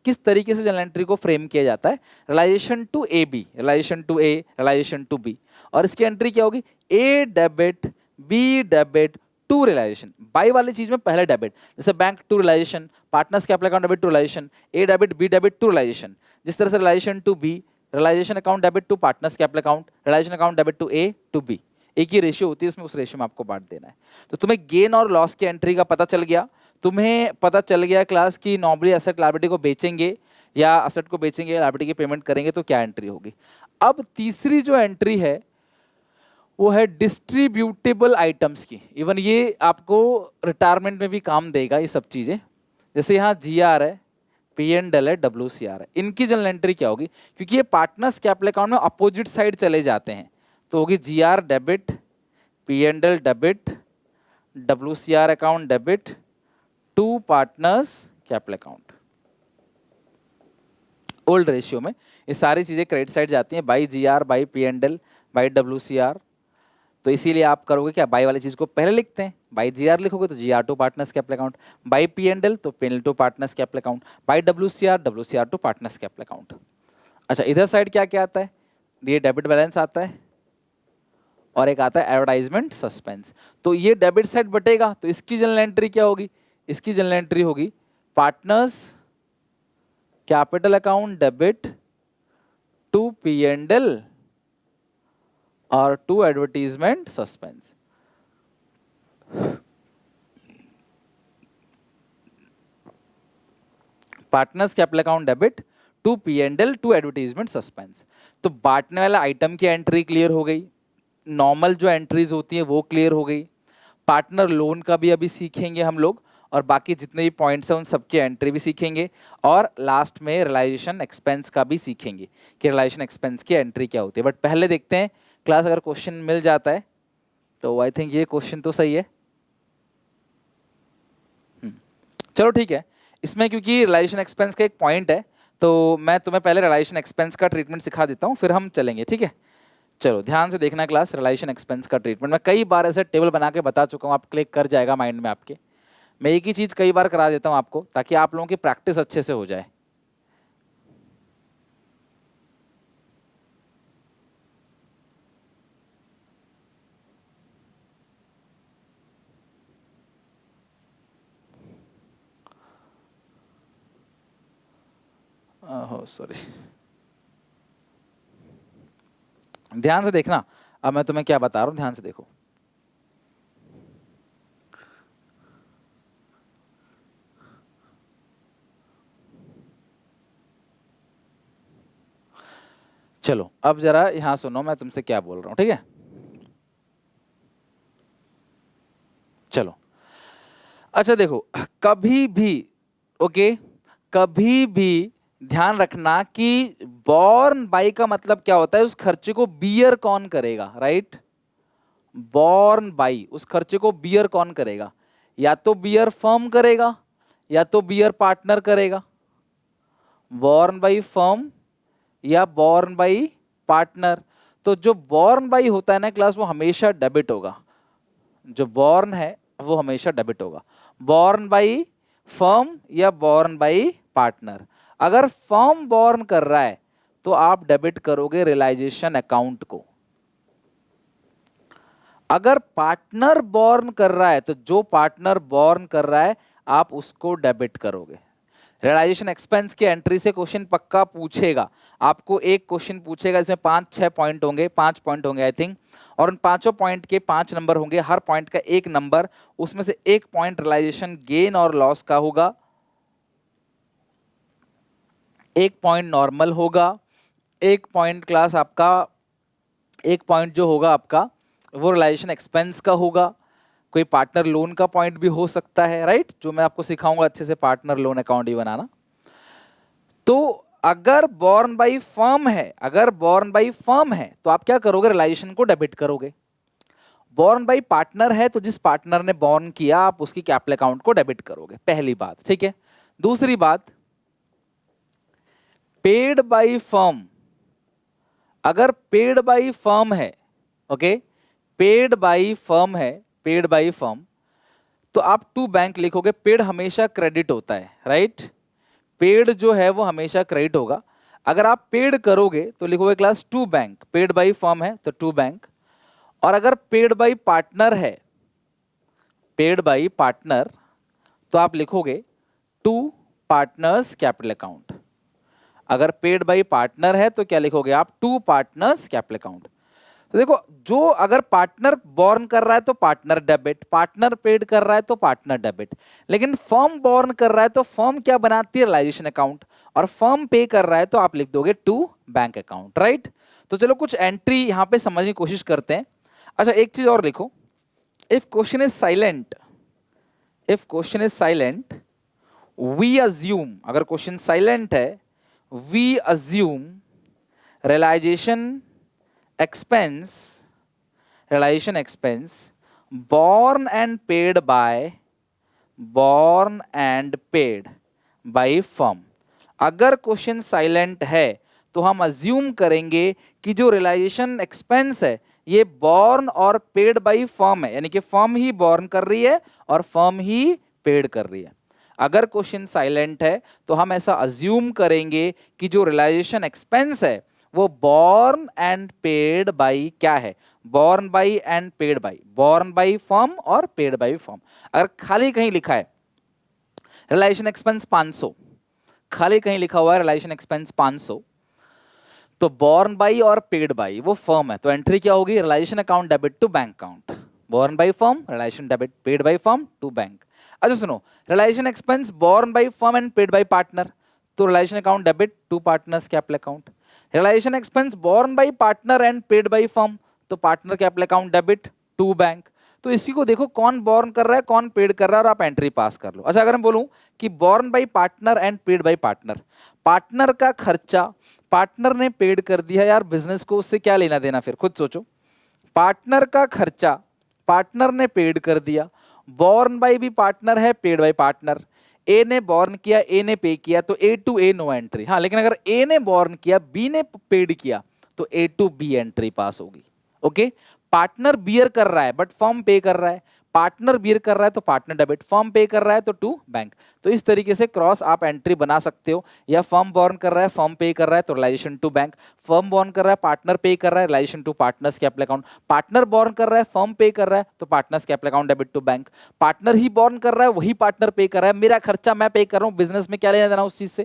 किस तरीके से जनरल एंट्री को फ्रेम किया जाता है। Realisation to A B, realisation to A, realisation to B, और इसकी एंट्री क्या होगी, A debit B debit to realisation. By वाली चीज में पहले डेबिट, जैसे bank to realisation, partners capital account debit to realisation, A debit B debit to realisation. जिस तरह से realisation to B, realisation account debit to partners capital account, realisation account debit to A to B, एक ही ratio होती है उसमें, उस ratio में आपको बांट देना है। तो तुम्हें गेन और लॉस की एंट्री का पता चल गया, तुम्हें पता चल गया क्लास की नॉर्मली एसेट लायबिलिटी को बेचेंगे या असेट को बेचेंगे, लायबिलिटी की पेमेंट करेंगे तो क्या एंट्री होगी। अब तीसरी जो एंट्री है वो है डिस्ट्रीब्यूटेबल आइटम्स की। इवन ये आपको रिटायरमेंट में भी काम देगा ये सब चीजें। जैसे यहाँ जीआर है, पीएनडल है, डब्ल्यूसीआर है, इनकी जनरल एंट्री क्या होगी, क्योंकि ये पार्टनर्स कैपिटल अकाउंट में अपोजिट साइड चले जाते हैं, तो होगी GR debit, P and L debit, WCR account debit to partners capital account. Old ratio में ये सारी चीजें क्रेडिट साइड जाती हैं, by GR, by P and L, by WCR. तो इसीलिए आप करोगे क्या, बाई वाली चीज को पहले लिखते हैं, बाई जीआर लिखोगे तो GR to partners capital account, by P&L तो P&L to partners capital account, by WCR, WCR to partners capital account. अच्छा, इधर साइड क्या क्या आता है, ये डेबिट बैलेंस आता है और एक आता है एडवर्टाइजमेंट सस्पेंस। तो ये डेबिट साइड बटेगा तो इसकी जनरल एंट्री क्या होगी, इसकी जनरल एंट्री होगी partners capital account debit to P&L और to advertisement suspense. Partners capital account debit to P&L to advertisement suspense. तो बांटने वाला आइटम की एंट्री क्लियर हो गई, नॉर्मल जो एंट्रीज होती हैं वो क्लियर हो गई, पार्टनर लोन का भी अभी सीखेंगे हम लोग, और बाकी जितने भी पॉइंट्स हैं उन सबकी एंट्री भी सीखेंगे, और लास्ट में रियलाइजेशन एक्सपेंस का भी सीखेंगे कि रियलाइजेशन एक्सपेंस की एंट्री क्या होती है। बट पहले देखते हैं क्लास, अगर क्वेश्चन मिल जाता है तो आई थिंक ये क्वेश्चन तो सही है। चलो ठीक है, इसमें क्योंकि रियलाइजेशन एक्सपेंस का एक पॉइंट है तो मैं तुम्हें पहले रियलाइजेशन एक्सपेंस का ट्रीटमेंट सिखा देता हूँ, फिर हम चलेंगे, ठीक है। चलो ध्यान से देखना क्लास, रियलाइजेशन एक्सपेंस का ट्रीटमेंट मैं कई बार ऐसे टेबल बना के बता चुका हूँ, आप क्लिक कर जाएगा माइंड में आपके। मैं एक ही चीज कई बार करा देता हूँ आपको ताकि आप लोगों की प्रैक्टिस अच्छे से हो जाए। ओह सॉरी, ध्यान से देखना, अब मैं तुम्हें क्या बता रहा हूँ, ध्यान से देखो। चलो अब जरा यहां सुनो मैं तुमसे क्या बोल रहा हूं, ठीक है। चलो अच्छा देखो, कभी भी ओके, कभी भी ध्यान रखना कि बॉर्न बाई का मतलब क्या होता है, उस खर्चे को बियर कौन करेगा, राइट। बॉर्न बाई, उस खर्चे को बियर कौन करेगा, या तो बियर फर्म करेगा या तो बियर पार्टनर करेगा। बॉर्न बाई फर्म या बॉर्न बाई पार्टनर। तो जो बॉर्न बाई होता है ना क्लास, वो हमेशा डेबिट होगा, जो बॉर्न है वो हमेशा डेबिट होगा। बॉर्न बाई फर्म या बॉर्न बाई पार्टनर। अगर फर्म बॉर्न कर रहा है तो आप डेबिट करोगे रियलाइजेशन अकाउंट को, अगर पार्टनर बॉर्न कर रहा है तो जो पार्टनर बॉर्न कर रहा है आप उसको डेबिट करोगे। रियलाइजेशन एक्सपेंस की एंट्री से क्वेश्चन पक्का पूछेगा, आपको एक क्वेश्चन पूछेगा, इसमें 5-6 पॉइंट होंगे, 5 पॉइंट होंगे आई थिंक, और उन पांचों पॉइंट के 5 नंबर होंगे, हर पॉइंट का एक नंबर, उसमें से एक पॉइंट रियलाइजेशन गेन और लॉस का होगा, एक पॉइंट नॉर्मल होगा, एक पॉइंट क्लास आपका, एक पॉइंट जो होगा आपका वो रियलाइजेशन एक्सपेंस का होगा, कोई पार्टनर लोन का पॉइंट भी हो सकता है, राइट, जो मैं आपको सिखाऊंगा अच्छे से पार्टनर लोन अकाउंट ही बनाना। तो अगर बॉर्न बाई फर्म है, अगर बॉर्न बाई फर्म है तो आप क्या करोगे, रियलाइजेशन को डेबिट करोगे। बॉर्न बाई पार्टनर है तो जिस पार्टनर ने बॉर्न किया आप उसकी कैपिटल अकाउंट को डेबिट करोगे, पहली बात, ठीक है। दूसरी बात, पेड बाई फर्म, अगर पेड बाई फर्म है, ओके, पेड बाई फर्म है, पेड बाई फर्म, तो आप टू बैंक लिखोगे। पेड हमेशा क्रेडिट होता है, राइट, पेड जो है वो हमेशा क्रेडिट होगा। अगर आप पेड करोगे तो लिखोगे class to bank, paid by firm है तो टू बैंक। और अगर पेड बाई पार्टनर है, पेड बाई पार्टनर, तो आप लिखोगे टू पार्टनर्स कैपिटल अकाउंट। अगर पेड बाई पार्टनर है तो क्या लिखोगे आप, टू पार्टनर्स कैपिटल अकाउंट। तो देखो, जो अगर पार्टनर बॉर्न कर रहा है तो पार्टनर डेबिट, पार्टनर पेड कर रहा है तो पार्टनर डेबिट, लेकिन फर्म बॉर्न कर रहा है तो फर्म क्या बनाती है, रियलाइजेशन अकाउंट, और फर्म पे कर रहा है तो आप लिख दोगे टू बैंक अकाउंट, राइट। तो चलो कुछ एंट्री यहां पे समझने की कोशिश करते हैं। अच्छा, एक चीज और लिखो, if question is silent, if question is silent we assume, अगर क्वेश्चन साइलेंट है we assume realisation expense, realization expense borne and paid by, borne and paid by firm। अगर क्वेश्चन साइलेंट है तो हम अज्यूम करेंगे कि जो रियलाइजेशन एक्सपेंस है ये बॉर्न और पेड बाई फर्म है, यानी कि फर्म ही बॉर्न कर रही है और फर्म ही पेड कर रही है। अगर क्वेश्चन साइलेंट है तो हम ऐसा अज्यूम करेंगे कि जो रियलाइजेशन एक्सपेंस है वो बॉर्न एंड पेड बाई क्या है, born by and paid by, born by firm और पेड बाई फर्म। अगर खाली कहीं लिखा है रियलाइजेशन एक्सपेंस 500, खाली कहीं लिखा हुआ है रियलाइजेशन एक्सपेंस 500, तो बॉर्न बाई और पेड बाई वो फर्म है, तो एंट्री क्या होगी, realisation account debit to bank account, borne by firm realisation debit, paid by firm to bank. अच्छा सुनो, realisation expense borne by firm and paid by partner, तो realisation account debit to partners capital account. Realisation expense borne by partner and paid by firm, तो partner capital account debit to bank. तो इसी को देखो कौन born कर रहा है कौन पेड कर रहा है और आप एंट्री पास कर लो। अच्छा, अगर मैं बोलूं कि born by partner and paid by partner, partner का खर्चा पार्टनर ने पेड कर दिया, यार बिजनेस को उससे क्या लेना देना, फिर खुद सोचो, पार्टनर का खर्चा पार्टनर ने पेड कर दिया, बॉर्न बाई भी पार्टनर है पेड बाई पार्टनर, ए ने बॉर्न किया ए ने पे किया तो ए टू ए नो एंट्री, हाँ लेकिन अगर ए ने बॉर्न किया बी ने पेड किया तो ए टू बी एंट्री पास होगी। ओके, पार्टनर बियर कर रहा है बट फर्म पे कर रहा है, पार्टनर बियर कर रहा है तो पार्टनर डेबिट, फर्म पे कर रहा है तो टू बैंक। तो इस तरीके से क्रॉस आप एंट्री बना सकते हो, या फर्म बॉर्न कर रहा है फर्म पे कर रहा है तो realisation to bank, firm borne कर रहा है पार्टनर पे कर रहा है realisation to partners capital account, partner borne कर रहा है फर्म पे कर रहा है तो partners capital account debit to bank, partner ही बॉर्न कर रहा है वही पार्टनर पे कर रहा है, मेरा खर्चा मैं पे कर रहा हूँ, बिजनेस में क्या लेना देना उस चीज से,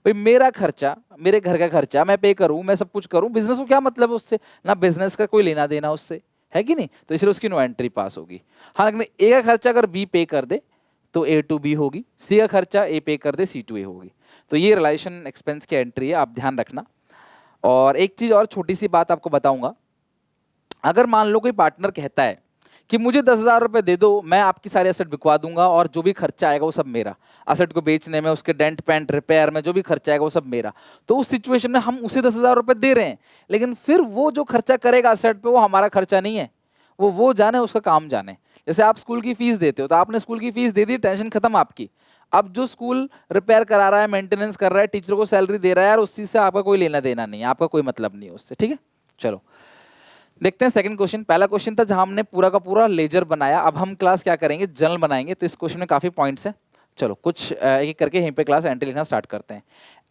भाई मेरा खर्चा मेरे घर का खर्चा मैं पे करूं, मैं सब कुछ करूं, बिजनेस को क्या मतलब है उससे, ना बिजनेस का कोई लेना देना उससे, है कि नहीं, तो इसलिए उसकी नो एंट्री पास होगी। हाँ लेकिन ए का खर्चा अगर बी पे कर दे तो ए टू बी होगी, सी का खर्चा ए पे कर दे सी टू ए होगी। तो ये रियलाइजेशन एक्सपेंस की एंट्री है, आप ध्यान रखना। और एक चीज और छोटी सी बात आपको बताऊंगा, अगर मान लो कोई पार्टनर कहता है कि मुझे 10,000 रुपए दे दो, मैं आपकी सारी एसेट बिकवा दूंगा और जो भी खर्चा आएगा वो सब मेरा, एसेट को बेचने में, उसके डेंट पेंट रिपेयर में जो भी खर्चा आएगा वो सब मेरा, तो उस सिचुएशन में हम उसे 10,000 रुपए दे रहे हैं, लेकिन फिर वो जो खर्चा करेगा एसेट पे वो हमारा खर्चा नहीं है, वो जाने उसका काम जाने। जैसे आप स्कूल की फीस देते हो तो आपने स्कूल की फीस दे दी, टेंशन खत्म आपकी। अब जो स्कूल रिपेयर करा रहा है, मेंटेनेंस कर रहा है, टीचर को सैलरी दे रहा है यार, उस चीज से आपका कोई लेना देना नहीं है, आपका कोई मतलब नहीं है उससे, ठीक है। चलो देखते हैं सेकंड क्वेश्चन। पहला क्वेश्चन था जहां हमने पूरा का पूरा लेजर बनाया, अब हम क्लास क्या करेंगे, जर्नल बनाएंगे। तो इस क्वेश्चन में काफी पॉइंट्स हैं, चलो कुछ एक करके यहीं पे क्लास एंट्री लिखना स्टार्ट करते हैं।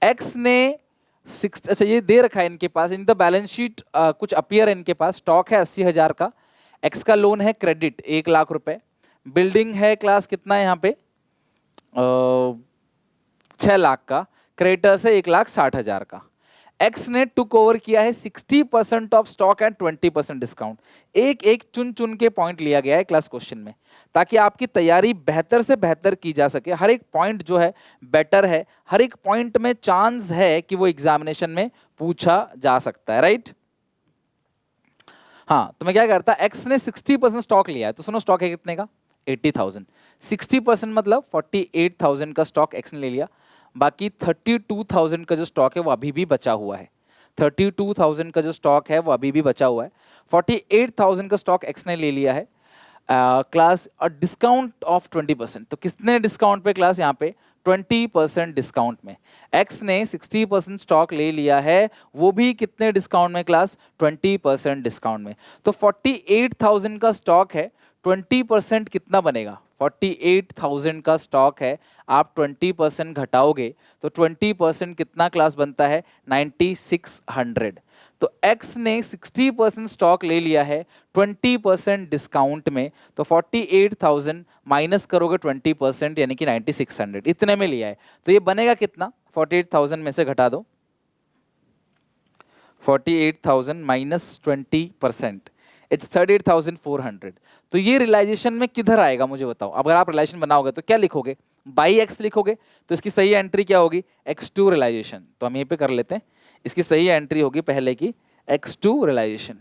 एक्स ने अच्छा ये दे रखा है इनके पास, इन द बैलेंस शीट कुछ अपीयर है इनके पास, स्टॉक है 80,000 का, एक्स का लोन है क्रेडिट 1 लाख रुपए, बिल्डिंग है क्लास कितना है यहाँ पे 6 लाख का, क्रेडिटर्स है 1,60,000 का। एक्स ने टुक ओवर किया है 60% ऑफ स्टॉक एंड 20% डिस्काउंट। एक एक चुन चुन के पॉइंट लिया गया है क्लास क्वेश्चन में, ताकि आपकी तैयारी बेहतर से बेहतर की जा सके। हर एक पॉइंट जो है बेटर है, हर एक पॉइंट में चांस है कि वो एग्जामिनेशन में पूछा जा सकता है, राइट। हाँ, तो मैं क्या करता, एक्स ने 60% स्टॉक लिया है, तो सुनो स्टॉक है कितने का 80,000, 60% मतलब 48,000 का स्टॉक एक्स ने ले लिया, बाकी 32,000 का जो स्टॉक है वो अभी भी बचा हुआ है। 32,000 का जो स्टॉक है वो अभी भी बचा हुआ है। 48,000 का स्टॉक एक्स ने ले लिया है क्लास, और डिस्काउंट ऑफ 20%, तो कितने डिस्काउंट पे क्लास, यहाँ पे 20% डिस्काउंट में। एक्स ने 60% स्टॉक ले लिया है, वो भी कितने डिस्काउंट में क्लास, 20% डिस्काउंट में। तो 48,000 का स्टॉक है, 20% कितना बनेगा, 48,000 का स्टॉक है, आप 20% घटाओगे तो 20% कितना क्लास बनता है, 9600। तो एक्स ने 60% स्टॉक ले लिया है 20% डिस्काउंट में, तो 48,000 माइनस करोगे 20% यानी कि 9600, इतने में लिया है। तो ये बनेगा कितना, 48,000 में से घटा दो 48,000 माइनस 20%, इट्स 38,400। तो ये रियलाइजेशन में किधर आएगा मुझे बताओ। अगर आप रियलाइजेशन बनाओगे तो क्या लिखोगे, बाई एक्स लिखोगे, तो इसकी सही एंट्री क्या होगी, x2 रियलाइजेशन। तो हम यहीं पे कर लेते हैं, इसकी सही एंट्री होगी पहले की x2 realisation,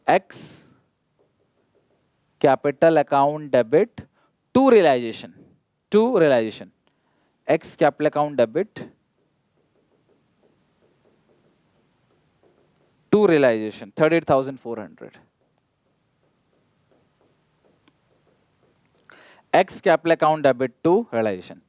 x capital account debit to realisation, to realisation, x capital account debit to realisation 38,400, x capital account debit to realisation.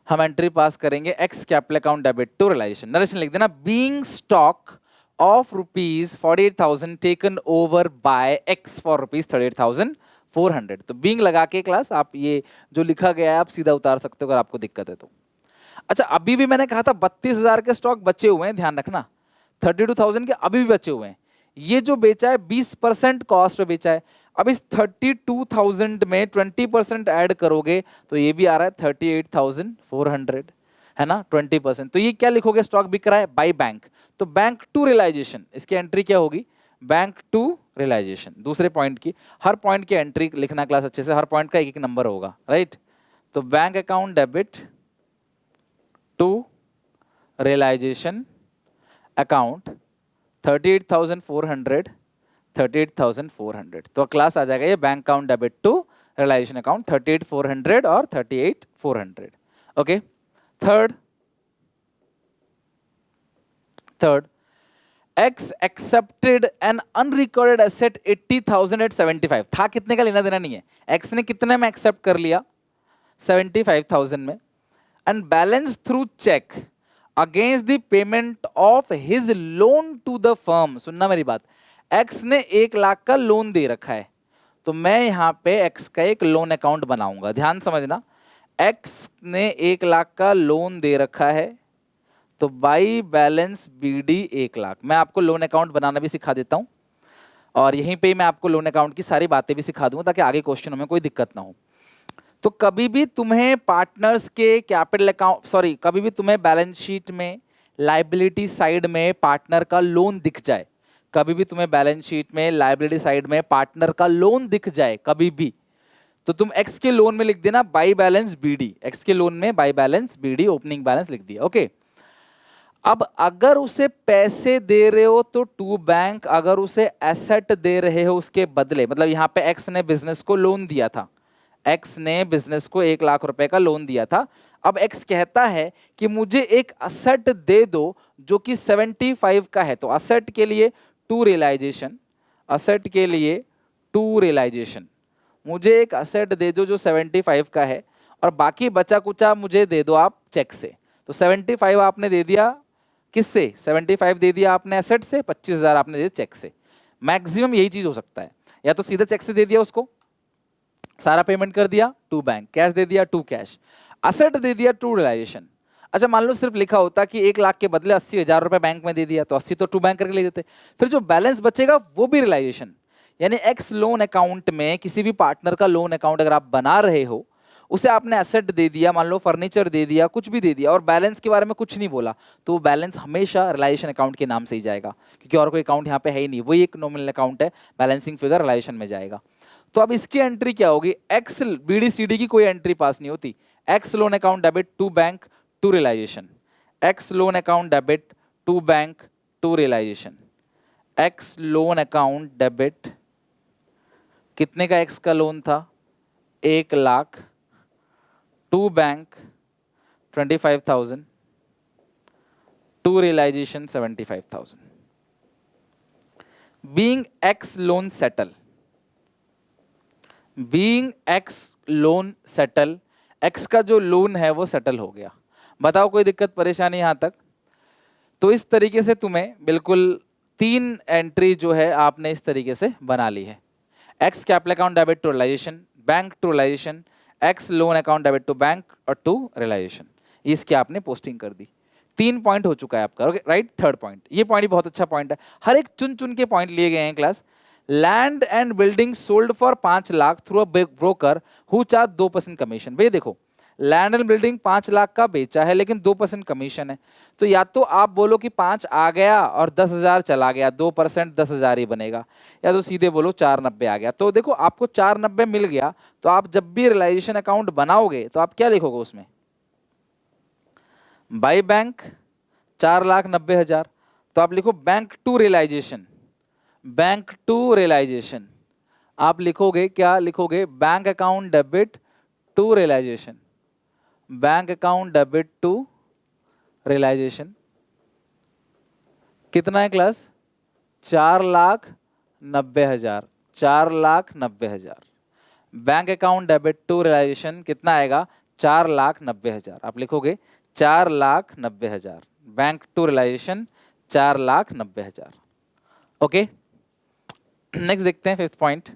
हम एंट्री पास करेंगे x capital account debit to realisation, narration लिख देना, being stock of rupees 48,000 taken over by x for rupees 38,400। तो being लगा के class आप ये जो लिखा गया है आप सीधा उतार सकते हो अगर आपको दिक्कत है तो। अच्छा, अभी भी मैंने कहा था 32,000 के स्टॉक बचे हुए हैं, ध्यान रखना, 32,000 के अभी भी बचे हुए हैं। ये जो बेचा है 20% कॉस्ट पे बेचा है। अब इस 32,000 में 20% ऐड करोगे तो ये भी आ रहा है 38,400, है ना, 20%। तो ये क्या लिखोगे, स्टॉक बिक रहा है बाय बैंक, तो बैंक टू रियलाइजेशन, इसकी एंट्री क्या होगी, बैंक टू रियलाइजेशन। दूसरे पॉइंट की, हर पॉइंट की एंट्री लिखना क्लास अच्छे से, हर पॉइंट का एक एक नंबर होगा, राइट। तो bank account debit to realisation account 38,400, 38,400। तो क्लास आ जाएगा ये bank account debit to realisation account 38,400 और 38,400। Okay, third x accepted an unrecorded asset 80,000 at 75। था कितने का लेना देना नहीं है, एक्स ने कितने में एक्सेप्ट कर लिया 75,000 में, and balance through cheque against the payment of his loan to the firm. सुनना मेरी बात, एक्स ने 1 लाख का लोन दे रखा है, तो मैं यहां पे एक्स का एक लोन अकाउंट बनाऊंगा, ध्यान समझना। एक्स ने 1 लाख का लोन दे रखा है, तो बाई बैलेंस बीडी 1 लाख। मैं आपको लोन अकाउंट बनाना भी सिखा देता हूं, और यहीं पे मैं आपको लोन अकाउंट की सारी बातें भी सिखा दूंगा ताकि आगे क्वेश्चनों में कोई दिक्कत ना हो। तो कभी भी तुम्हें पार्टनर्स के कैपिटल अकाउंट, सॉरी, कभी भी तुम्हें बैलेंस शीट में लायबिलिटी साइड में पार्टनर का लोन दिख जाए, कभी भी तुम्हें बैलेंस शीट में लायबिलिटी साइड में पार्टनर का लोन दिख जाए कभी भी, तो तुम एक्स के लोन में लिख देना बाई बैलेंस बीडी, एक्स के लोन में by balance BD, opening balance लिख दिया, ओके। अब अगर उसे पैसे दे रहे हो तो टू बैंक, अगर उसे एसेट दे रहे हो उसके बदले, मतलब यहां पे एक्स ने बिजनेस को लोन दिया था, एक्स ने बिजनेस को 1 लाख रुपए का लोन दिया था। अब एक्स कहता है कि मुझे एक असेट दे दो जो कि 75 का है, तो असेट के लिए टू रियलाइजेशन, असेट के लिए टू रियलाइजेशन, मुझे एक असेट दे दो जो 75 का है, और बाकी बचा कुचा मुझे दे दो आप चेक से। तो 75 आपने दे दिया किससे, 75 दे दिया आपने एसेट से, 25,000 आपने दे दिया चेक से। मैक्सिमम यही चीज हो सकता है, या तो सीधा चेक से दे दिया उसको, सारा पेमेंट कर दिया टू बैंक, कैश दे दिया टू कैश, असेट दे दिया टू रियलाइजेशन। अच्छा, मान लो सिर्फ लिखा होता कि 1 लाख के बदले 80,000 रुपए बैंक में दे दिया, तो 80 तो टू बैंक करके ले देते, फिर जो बैलेंस बचेगा वो भी रियलाइजेशन। यानी एक्स लोन अकाउंट में किसी भी पार्टनर का लोन अकाउंट अगर आप बना रहे हो, उसे आपने एसेट दे दिया, मान लो फर्नीचर दे दिया, कुछ भी दे दिया, और बैलेंस के बारे में कुछ नहीं बोला, तो वो बैलेंस हमेशा रिलायेशन अकाउंट के नाम से ही जाएगा, क्योंकि और कोई अकाउंट यहाँ पे है ही नहीं, वही एक नॉमिनल अकाउंट है, बैलेंसिंग फिगर रिलायेशन में जाएगा। तो अब इसकी एंट्री क्या होगी, एक्स बीडीसीडी की कोई एंट्री पास नहीं होती। X loan account debit to bank to realisation, x loan account debit to bank to realisation, x loan account debit, कितने का एक्स का लोन था, 1,00,000, to bank 25,000, to realisation 75,000। Being x loan settle, being x loan settle, x का जो loan है वो settle हो गया। बताओ कोई दिक्कत परेशानी यहां तक? तो इस तरीके से तुम्हें बिल्कुल 3 एंट्री जो है आपने इस तरीके से बना ली है। X capital account debit to realisation, bank to realisation, x loan account debit to bank और टू रियलाइजेशन, इसकी आपने पोस्टिंग कर दी। 3 पॉइंट हो चुका है आपका, राइट। थर्ड पॉइंट, ये पॉइंट भी बहुत अच्छा पॉइंट है, हर एक चुन चुन के पॉइंट लिए गए हैं class. Land and building sold for 5 lakh through a broker who charge 2% commission. भैया देखो, लैंड एंड बिल्डिंग 5 लाख का बेचा है, लेकिन 2% कमीशन है, तो या तो आप बोलो कि 5 आ गया और 10,000 चला गया, 2% 10,000 ही बनेगा, या तो सीधे बोलो 490 आ गया। तो देखो आपको 490 मिल गया, तो आप जब भी रियलाइजेशन अकाउंट बनाओगे तो आप क्या लिखोगे उसमें, बाय बैंक 4,90,000, तो आप लिखो bank to realisation, bank to realisation, आप लिखोगे क्या लिखोगे, bank account debit to realisation, bank account debit to realisation. कितना है class, 4,90,000, 4,90,000। Bank account debit to realisation कितना आएगा, 4,90,000। आप लिखोगे 4,90,000, bank to realisation 4,90,000। Okay, next देखते हैं 5th point.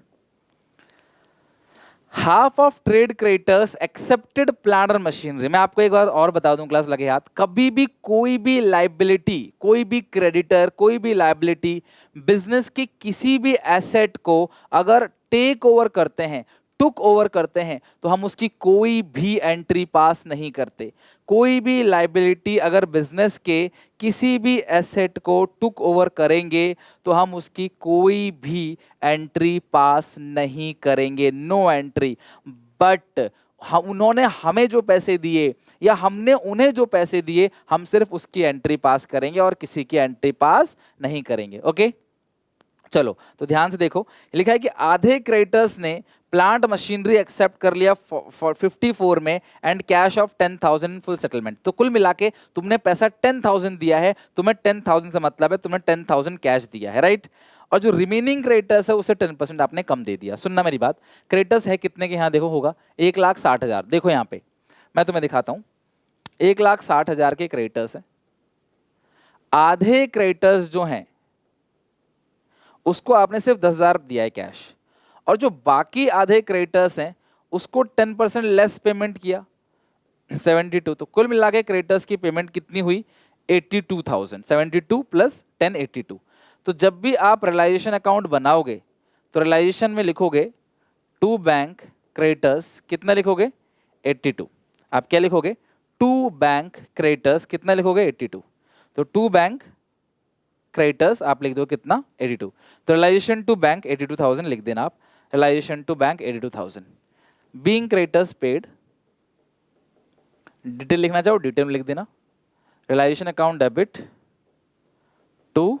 Half of trade creditors accepted plant और मशीनरी। मैं आपको एक बार और बता दूं क्लास, लगे हाथ, कभी भी कोई भी लाइबिलिटी, कोई भी क्रेडिटर, कोई भी लाइबिलिटी बिजनेस की किसी भी एसेट को अगर टेक ओवर करते हैं, टुक ओवर करते हैं, तो हम उसकी कोई भी एंट्री पास नहीं करते। कोई भी लाइबिलिटी अगर बिजनेस के किसी भी एसेट को टुक ओवर करेंगे तो हम उसकी कोई भी एंट्री पास नहीं करेंगे, नो एंट्री। बट उन्होंने हमें जो पैसे दिए या हमने उन्हें जो पैसे दिए, हम सिर्फ उसकी एंट्री पास करेंगे और किसी की एंट्री पास नहीं करेंगे। ओके, चलो तो ध्यान से देखो, लिखा है कि आधे क्रेडिटर्स ने प्लांट मशीनरी एक्सेप्ट कर लिया 54 में and cash of 10,000 full settlement. तो कुल मिला के तुमने पैसा 10,000 दिया है, तुम्हें 10,000 से मतलब है तुमने 10,000 कैश दिया है, राइट। और जो रिमेनिंग क्रेडिटर्स है उसे 10% आपने कम दे दिया। सुनना मेरी बात, क्रेडिटर्स है कितने के, यहाँ देखो होगा 1,60,000। देखो यहाँ पे मैं तुम्हें दिखाता हूँ, 1,60,000 के क्रेडिटर्स है। आधे क्रेडिटर्स जो हैं उसको आपने सिर्फ 10,000 दिया है कैश, और जो बाकी आधे क्रेडिटर्स हैं उसको 10% लेस पेमेंट किया, 72। तो कुल मिला के क्रेडिटर्स की पेमेंट कितनी हुई, 82,000। 72 प्लस 10, 82। तो जब भी आप रियलाइजेशन अकाउंट बनाओगे तो रियलाइजेशन में लिखोगे टू बैंक क्रेडिटर्स, कितना लिखोगे, 82। आप क्या लिखोगे, टू बैंक क्रेडिटर्स कितना लिखोगे, 82। तो टू बैंक क्रेडिटर्स आप लिख दो कितना, 82। तो रियलाइजेशन टू बैंक 82,000 लिख देना आप, realisation to bank 82,000। Being creditors paid, detail लिखना चाहो डिटेल में लिख देना, realisation account debit to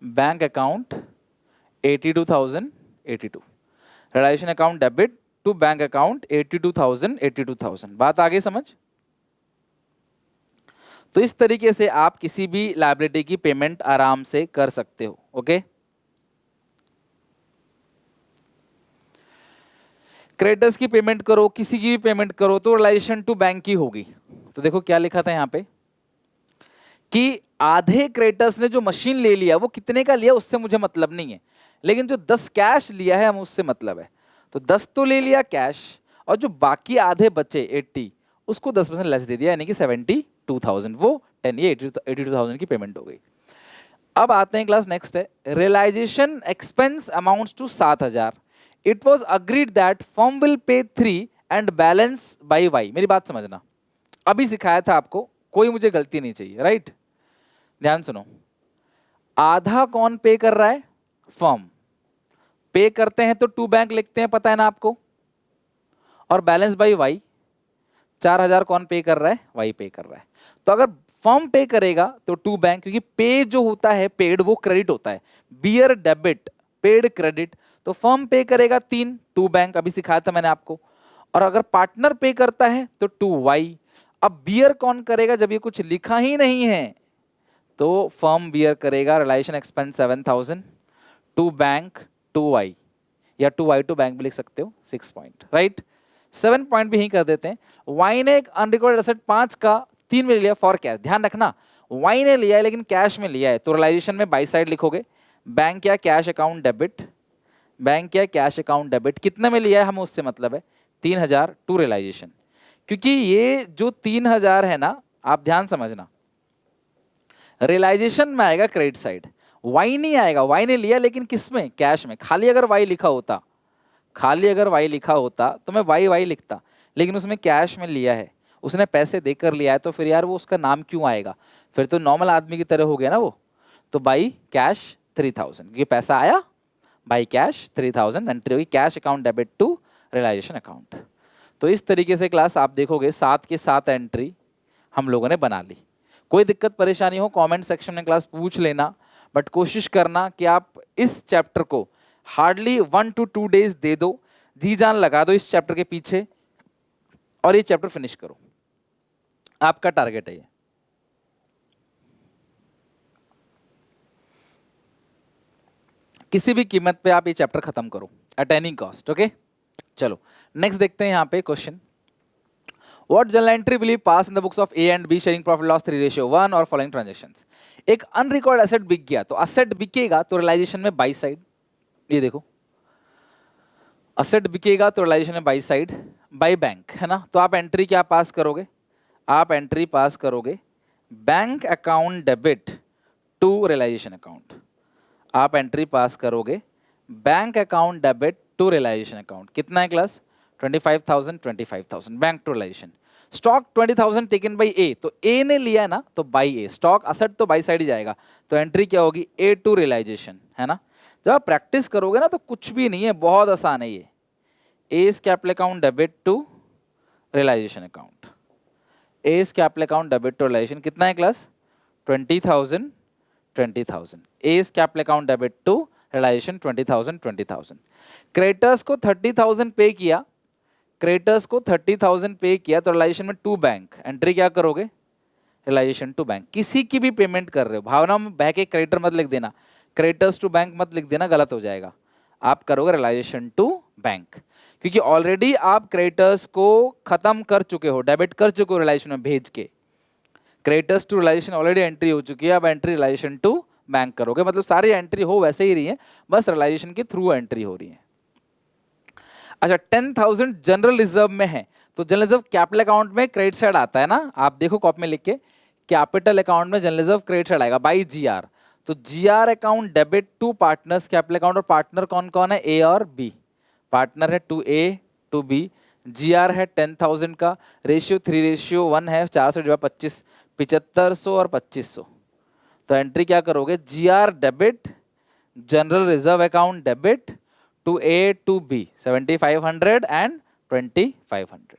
bank account 82,000, 82। Realisation account debit to bank account 82,000, 82,000। बात आगे समझ? तो इस तरीके से आप किसी भी लायबिलिटी की पेमेंट आराम से कर सकते हो। ओके, क्रेडिटर्स की पेमेंट करो, किसी की भी पेमेंट करो तो रिलेशन टू बैंक की होगी। तो देखो क्या लिखा था यहां पे कि आधे क्रेडिटर्स ने जो मशीन ले लिया वो कितने का लिया उससे मुझे मतलब नहीं है, लेकिन जो 10 कैश लिया है हम उससे मतलब है। तो 10 तो ले लिया कैश, और जो बाकी आधे बचे 80 उसको 10% लेस दे दिया, यानी कि 72,000। वो 10 ये 82,000 की पेमेंट हो गई। अब आते हैं क्लास नेक्स्ट है, realisation expense amounts to 7,000. It was agreed that firm will pay 3 and balance by Y. मेरी बात समझना, अभी सिखाया था आपको, कोई मुझे गलती नहीं चाहिए, राइट? ध्यान सुनो, आधा कौन पे कर रहा है? फर्म. पे करते हैं तो टू बैंक लिखते हैं, पता है ना आपको, और बैलेंस बाई वाई. 4,000 कौन पे कर रहा है? वाई पे कर रहा है. तो अगर फर्म पे करेगा तो टू बैंक, क्योंकि पे जो होता है पेड वो क्रेडिट होता है, बियर डेबिट पेड क्रेडिट. तो फर्म पे करेगा 3, टू बैंक, अभी सिखाया था मैंने आपको. और अगर पार्टनर पे करता है तो टू वाई. अब बियर कौन करेगा? जब ये कुछ लिखा ही नहीं है तो फर्म बियर करेगा realisation expense 7,000, to bank to Y, या टू वाई टू बैंक भी लिख सकते हो. 6 पॉइंट, राइट? 7 पॉइंट भी यही कर देते हैं. वाई ने एक अनरिकॉर्डेड एसेट 5 का 3 में लिया फॉर कैश. ध्यान रखना, वाई ने लिया है लेकिन कैश में लिया है, तो रियलाइजेशन में बाई साइड लिखोगे बैंक या कैश अकाउंट डेबिट, बैंक या कैश अकाउंट डेबिट. कितने में लिया है हमें उससे मतलब है 3,000 टू रियलाइजेशन. क्योंकि ये जो 3,000 है ना, आप ध्यान समझना, रियलाइजेशन में आएगा क्रेडिट साइड, वाई नहीं आएगा. वाई ने लिया लेकिन किस में? कैश में. खाली अगर वाई लिखा होता, खाली अगर वाई लिखा होता तो मैं वाई वाई लिखता, लेकिन उसमें कैश में लिया है, उसने पैसे देकर लिया है, तो फिर यार वो उसका नाम क्यों आएगा? फिर तो नॉर्मल आदमी की तरह हो गया ना वो. तो बाई कैश 3,000, क्योंकि पैसा आया, बाई कैश 3,000, एंट्री होगी cash account debit to realisation account. तो इस तरीके से क्लास आप देखोगे 7 के 7 एंट्री हम लोगों ने बना ली. कोई दिक्कत परेशानी हो कमेंट सेक्शन में क्लास पूछ लेना, बट कोशिश करना कि आप इस चैप्टर को हार्डली 1 to 2 डेज दे दो, जी जान लगा दो इस चैप्टर के पीछे, और ये चैप्टर फिनिश करो. आपका टारगेट है ये. किसी भी कीमत पे आप ये चैप्टर खत्म करो एट एनी कॉस्ट. ओके, चलो नेक्स्ट देखते हैं यहाँ पे question. What journal entry will be passed in the books of A and B sharing profit loss 3:1 और following transactions? एक अनरिकॉर्ड एसेट बिक गया, तो असेट बिकेगा तो रियलाइजेशन में बाई साइड. ये देखो, असेट बिकेगा तो रियलाइजेशन में बाई साइड बाई बैंक, है ना. तो आप एंट्री क्या पास करोगे? आप एंट्री पास करोगे bank account debit to realisation account. आप एंट्री पास करोगे bank account debit to realisation account. कितना है class? 25,000 25,000 bank to realisation. Stock 20,000 taken by A, तो ए ने लिया है ना, तो बाई ए. स्टॉक असेट तो बाई साइड ही जाएगा, तो एंट्री क्या होगी? ए टू रियलाइजेशन, है ना. जब आप प्रैक्टिस करोगे ना तो कुछ भी नहीं है, बहुत आसान है ये. As capital account debit to realisation account. As capital account debit to realisation कितना है class? 20,000 20,000. As capital account debit to realisation 20,000 20,000. Creditors को 30,000 पे किया, क्रेडिटर्स को 30,000 पे किया, तो रियलाइजेशन में टू बैंक. एंट्री क्या करोगे? Realisation to bank. किसी की भी पेमेंट कर रहे हो, भावना में बह के क्रेडिटर मत लिख देना, क्रेडिटर्स टू बैंक मत लिख देना, गलत हो जाएगा. आप करोगे रियलाइजेशन टू बैंक, क्योंकि ऑलरेडी आप क्रेडिटर्स को खत्म कर चुके हो, डेबिट कर चुके हो रियलाइजेशन में भेज के. Creditors to realisation already entry हो चुकी है, अब एंट्री रियलाइजेशन टू बैंक करोगे. मतलब सारी एंट्री हो वैसे ही रही है, बस रियलाइजेशन के थ्रू एंट्री हो रही है. अच्छा, 10,000 जनरल रिजर्व में है, तो जनरल रिजर्व कैपिटल अकाउंट में क्रेडिट साइड आता है ना. आप देखो कॉपी में लिख के, कैपिटल अकाउंट में जनरल रिजर्व क्रेडिट साइड आएगा बाई जीआर. तो GR account debit to partners capital account, और पार्टनर कौन कौन है? ए और बी. पार्टनर है to A to B. GR है 10,000 का, रेशियो 3:1 है, 4 से डिवाइड 25, 7500 और 2500. तो एंट्री क्या करोगे? GR debit general reserve account debit to A to B 7,500 and 2,500.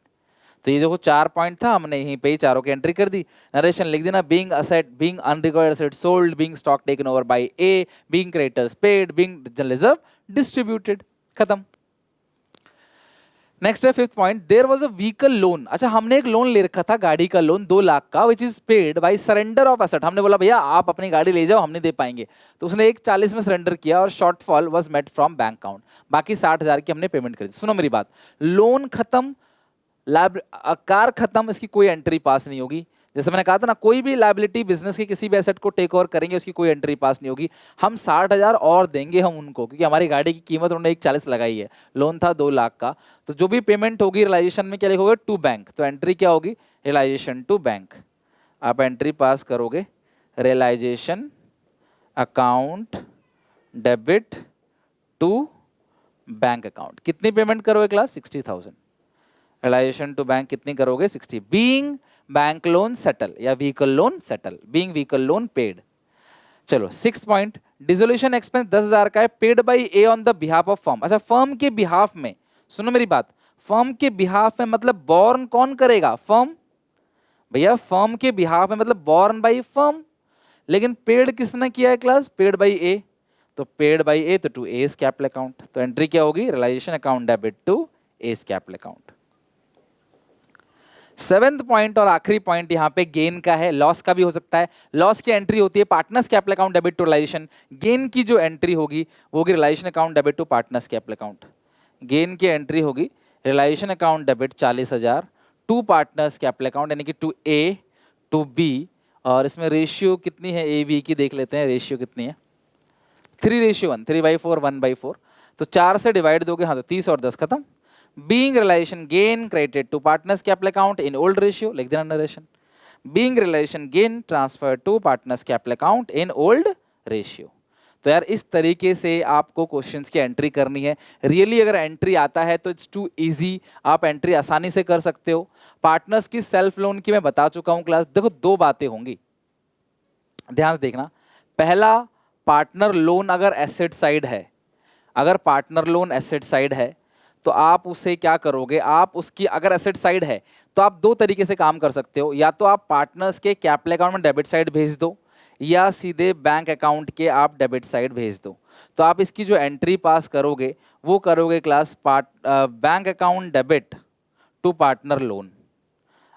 तो ये जो 4 पॉइंट था, हमने यहीं पे ही चारों की एंट्री कर दी. नरेशन लिख देना, being asset, being unrecorded asset sold, being stock taken over by A, being creditors paid, being general reserve distributed. खत्म. नेक्स्ट है 5th point, there was a vehicle loan. अच्छा, हमने एक लोन ले रखा था, गाड़ी का लोन 2 लाख का, which is paid by surrender of asset. हमने बोला भैया आप अपनी गाड़ी ले जाओ, हम नहीं दे पाएंगे, तो उसने 1,40 में सरेंडर किया और shortfall was met from bank account. बाकी 60,000 की हमने पेमेंट कर दी. सुनो मेरी बात, लोन खत्म, कार खत्म, इसकी कोई एंट्री पास नहीं होगी. जैसे मैंने कहा था ना, कोई भी लायबिलिटी बिजनेस के किसी भी एसेट को टेक ओवर करेंगे, उसकी कोई एंट्री पास नहीं होगी. हम 60,000 और देंगे हम उनको, क्योंकि हमारी गाड़ी की कीमत उन्होंने 1,40 लगाई है, लोन था 2 लाख का. तो जो भी पेमेंट होगी रियलाइजेशन में क्या लिखोगे? To bank. तो एंट्री क्या होगी? Realisation to bank. आप एंट्री पास करोगे realisation account debit to bank account. कितनी पेमेंट करोगे क्लास? 60,000। रिलाइजेशन टू बैंक कितनी करोगे? 60। बीइंग बैंक लोन सेटल या vehicle loan settle, being vehicle loan paid. चलो 6 पॉइंट, डिसोल्यूशन एक्सपेंस 10,000 का है, paid by A on the behalf of firm. अच्छा, firm के बिहाफ में, सुनो मेरी बात, फर्म के बिहाफ में मतलब बॉर्न कौन करेगा? फर्म। भैया फर्म के बिहाफ में मतलब बॉर्न बाई फर्म, लेकिन पेड किसने किया है क्लास? Paid by A. तो पेड बाई ए तो टू एस कैपिटल अकाउंट, तो एंट्री क्या होगी? Realisation account debit to S capital account. 7th point और आखिरी पॉइंट यहाँ पे गेन का है, लॉस का भी हो सकता है। लॉस की एंट्री होती है partners capital account debit to realisation. Gain की जो एंट्री होगी वो होगी realisation account debit to partners capital account. Gain की एंट्री होगी realisation account debit 40,000 to partners capital account, यानी कि टू ए टू बी। और इसमें रेशियो कितनी है ए बी की देख लेते हैं, रेशियो कितनी है? 3:1, 3/4, 1/4। तो 4 से डिवाइड दोगे हाँ तो 30 और 10 खत्म। Being realization gain credited to partners capital account in old ratio, लिख देना narration. Being realization gain transferred to partners capital account in old ratio। तो यार इस तरीके से आपको क्वेश्चंस की एंट्री करनी है। रियली अगर एंट्री आता है तो इट्स टू इजी, आप एंट्री आसानी से कर सकते हो। पार्टनर्स की सेल्फ लोन की मैं बता चुका हूं क्लास। देखो 2 बातें होंगी, ध्यान से देखना। पहला, पार्टनर लोन अगर एसेट साइड है, अगर पार्टनर लोन एसेट साइड है तो आप उसे क्या करोगे? आप उसकी अगर एसेट साइड है तो आप 2 तरीके से काम कर सकते हो। या तो आप पार्टनर्स के कैपिटल अकाउंट में डेबिट साइड भेज दो, या सीधे बैंक अकाउंट के आप डेबिट साइड भेज दो। तो आप इसकी जो एंट्री पास करोगे वो करोगे class bank account debit to partner loan.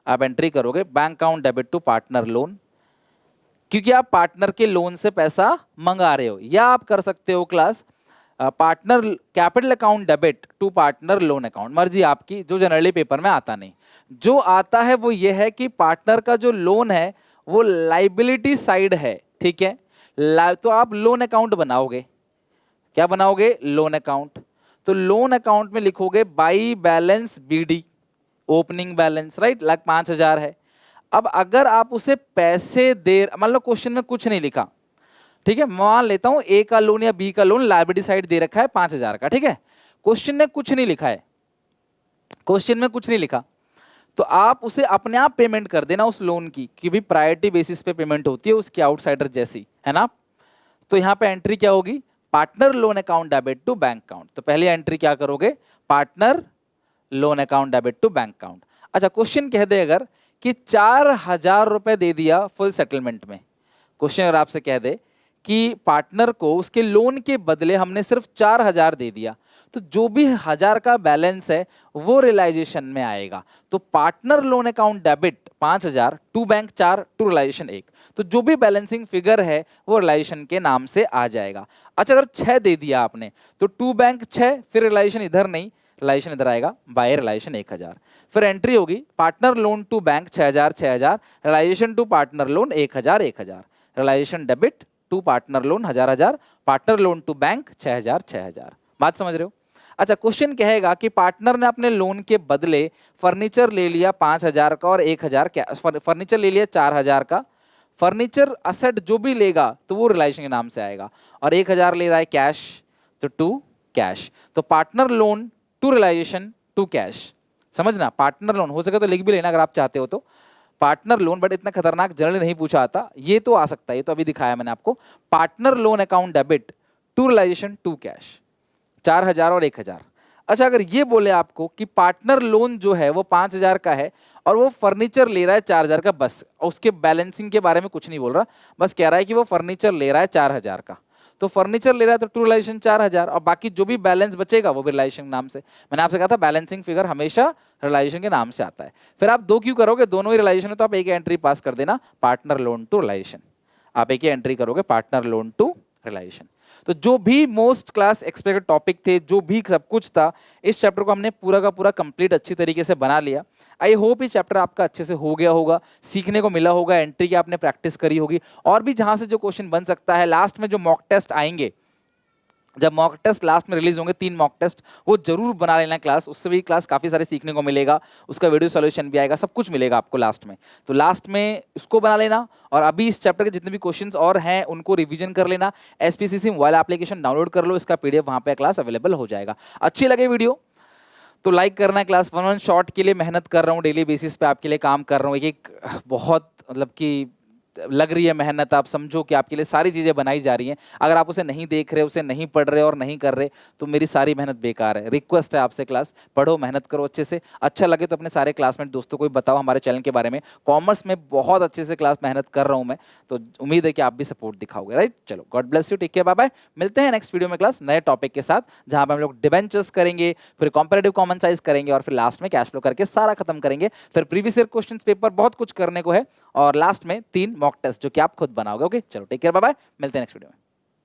आप एंट्री करोगे bank account debit to partner loan, क्योंकि आप पार्टनर के लोन से पैसा मंगा रहे हो। या आप कर सकते हो class partner capital account debit to partner loan account, मर्जी आपकी, जो जनरली पेपर में आता नहीं। जो आता है वो ये है कि पार्टनर का जो लोन है वो लाइबिलिटी साइड है, ठीक है। तो आप लोन अकाउंट बनाओगे, क्या बनाओगे? Loan account. तो लोन अकाउंट में लिखोगे by balance BD, opening balance, right, lakh 5,000 है। अब अगर आप उसे पैसे दे, मान लो क्वेश्चन में कुछ नहीं लिखा, ठीक है, मान लेता हूं ए का लोन या बी का लोन लायबिलिटी साइड दे रखा है 5,000 का, ठीक है। क्वेश्चन में कुछ नहीं लिखा है, क्वेश्चन में कुछ नहीं लिखा, तो आप उसे अपने आप पेमेंट कर देना उस लोन की, क्योंकि प्रायोरिटी बेसिस पे पेमेंट होती है उसकी, आउटसाइडर जैसी, है ना। तो यहाँ पे एंट्री क्या होगी? Partner loan account debit to bank account. तो पहली एंट्री क्या करोगे? Partner loan account debit to bank account. अच्छा, क्वेश्चन कह दे अगर कि 4,000 रुपए दे दिया फुल सेटलमेंट में, क्वेश्चन अगर आपसे कह दे कि पार्टनर को उसके लोन के बदले हमने सिर्फ 4,000 दे दिया, तो जो भी 1,000 का बैलेंस है वो रियलाइजेशन में आएगा। तो partner loan account debit 5,000 to bank 4 to realisation 1, तो जो भी बैलेंसिंग फिगर है वो रियलाइजेशन के नाम से आ जाएगा। अच्छा, अगर 6 दे दिया आपने तो टू बैंक 6, फिर रियलाइजेशन इधर नहीं, रियलाइजेशन इधर आएगा, बाय रियलाइजेशन 1,000। फिर एंट्री होगी partner loan to bank 6,000 6,000, realisation to partner loan 1,000 1,000, realisation debit to partner loan 1,000, partner loan to bank 6,000 6,000। बात समझ रहे हो? अच्छा, क्वेश्चन कहेगा कि पार्टनर ने अपने लोन के बदले फर्नीचर ले लिया 5,000 का और 1,000 फर्नीचर ले लिया 4,000 का। फर्नीचर असेट जो भी लेगा तो वो रियलाइजेशन के नाम से आएगा, और 1,000 ले रहा है कैश, तो टू कैश। तो partner loan to realisation to cash, समझना। पार्टनर लोन हो सके तो लिख भी लेना अगर आप चाहते हो तो, पार्टनर लोन, बट इतना खतरनाक जनरली नहीं पूछा आता, ये तो आ सकता है, ये तो अभी दिखाया मैंने आपको। Partner loan account debit to realisation to cash, 4,000 और 1,000। अच्छा, अगर ये बोले आपको कि पार्टनर लोन जो है वो 5,000 का है और वो फर्नीचर ले रहा है 4,000 का, बस उसके बैलेंसिंग के बारे में कुछ नहीं बोल रहा, बस कह रहा है कि वो फर्नीचर ले रहा है 4,000 का, तो फर्नीचर ले रहा है तो टू रियलाइजेशन 4,000, और बाकी जो भी बैलेंस बचेगा वो भी रियलाइजेशन नाम से। मैंने आपसे कहा था बैलेंसिंग फिगर हमेशा रियलाइजेशन के नाम से आता है। फिर आप 2 क्यों करोगे? दोनों ही रियलाइजेशन है, तो आप एक एंट्री पास कर देना पार्टनर लोन टू रियलाइजेशन, आप एक ही एंट्री करोगे पार्टनर लोन टू रियलाइजेशन। तो जो भी मोस्ट क्लास एक्सपेक्टेड टॉपिक थे, जो भी सब कुछ था, इस चैप्टर को हमने पूरा का पूरा कंप्लीट अच्छी तरीके से बना लिया। आई होप ये चैप्टर आपका अच्छे से हो गया होगा, सीखने को मिला होगा, एंट्री की आपने प्रैक्टिस करी होगी, और भी जहां से जो क्वेश्चन बन सकता है। लास्ट में जो मॉक टेस्ट आएंगे जब मॉक टेस्ट लास्ट में रिलीज होंगे 3 मॉक टेस्ट, वो जरूर बना लेना क्लास, उससे भी क्लास काफ़ी सारे सीखने को मिलेगा, उसका वीडियो सॉल्यूशन भी आएगा, सब कुछ मिलेगा आपको लास्ट में। तो लास्ट में उसको बना लेना और अभी इस चैप्टर के जितने भी क्वेश्चंस और हैं उनको रिवीजन कर लेना। एसपीसीसी मोबाइल एप्लीकेशन डाउनलोड कर लो, इसका पीडीएफ वहाँ पे क्लास अवेलेबल हो जाएगा। अच्छी लगे वीडियो तो लाइक करना है। क्लास 1-1 शॉर्ट के लिए मेहनत कर रहा हूँ, डेली बेसिस पे आपके लिए काम कर रहा हूँ, एक एक बहुत मतलब कि लग रही है मेहनत, आप समझो कि आपके लिए सारी चीज़ें बनाई जा रही हैं। अगर आप उसे नहीं देख रहे, उसे नहीं पढ़ रहे और नहीं कर रहे तो मेरी सारी मेहनत बेकार है। रिक्वेस्ट है आपसे, क्लास पढ़ो, मेहनत करो अच्छे से। अच्छा लगे तो अपने सारे क्लासमेट दोस्तों को भी बताओ हमारे चैनल के बारे में। कॉमर्स में बहुत अच्छे से क्लास मेहनत कर रहा हूँ मैं, तो उम्मीद है कि आप भी सपोर्ट दिखाओगे, राइट। चलो, God bless you, take care, bye bye. मिलते हैं नेक्स्ट वीडियो में क्लास नए टॉपिक के साथ, जहाँ पर हम लोग डिबेंचर्स करेंगे, फिर कॉम्पैरेटिव कॉमन साइज करेंगे और फिर लास्ट में कैश फ्लो करके सारा खत्म करेंगे। फिर प्रीवियस ईयर क्वेश्चंस पेपर, बहुत कुछ करने को है और लास्ट में 3 मॉक टेस्ट जो कि आप खुद बनाओगे। ओके, चलो टेक केयर, बाय बाय, मिलते हैं नेक्स्ट वीडियो में।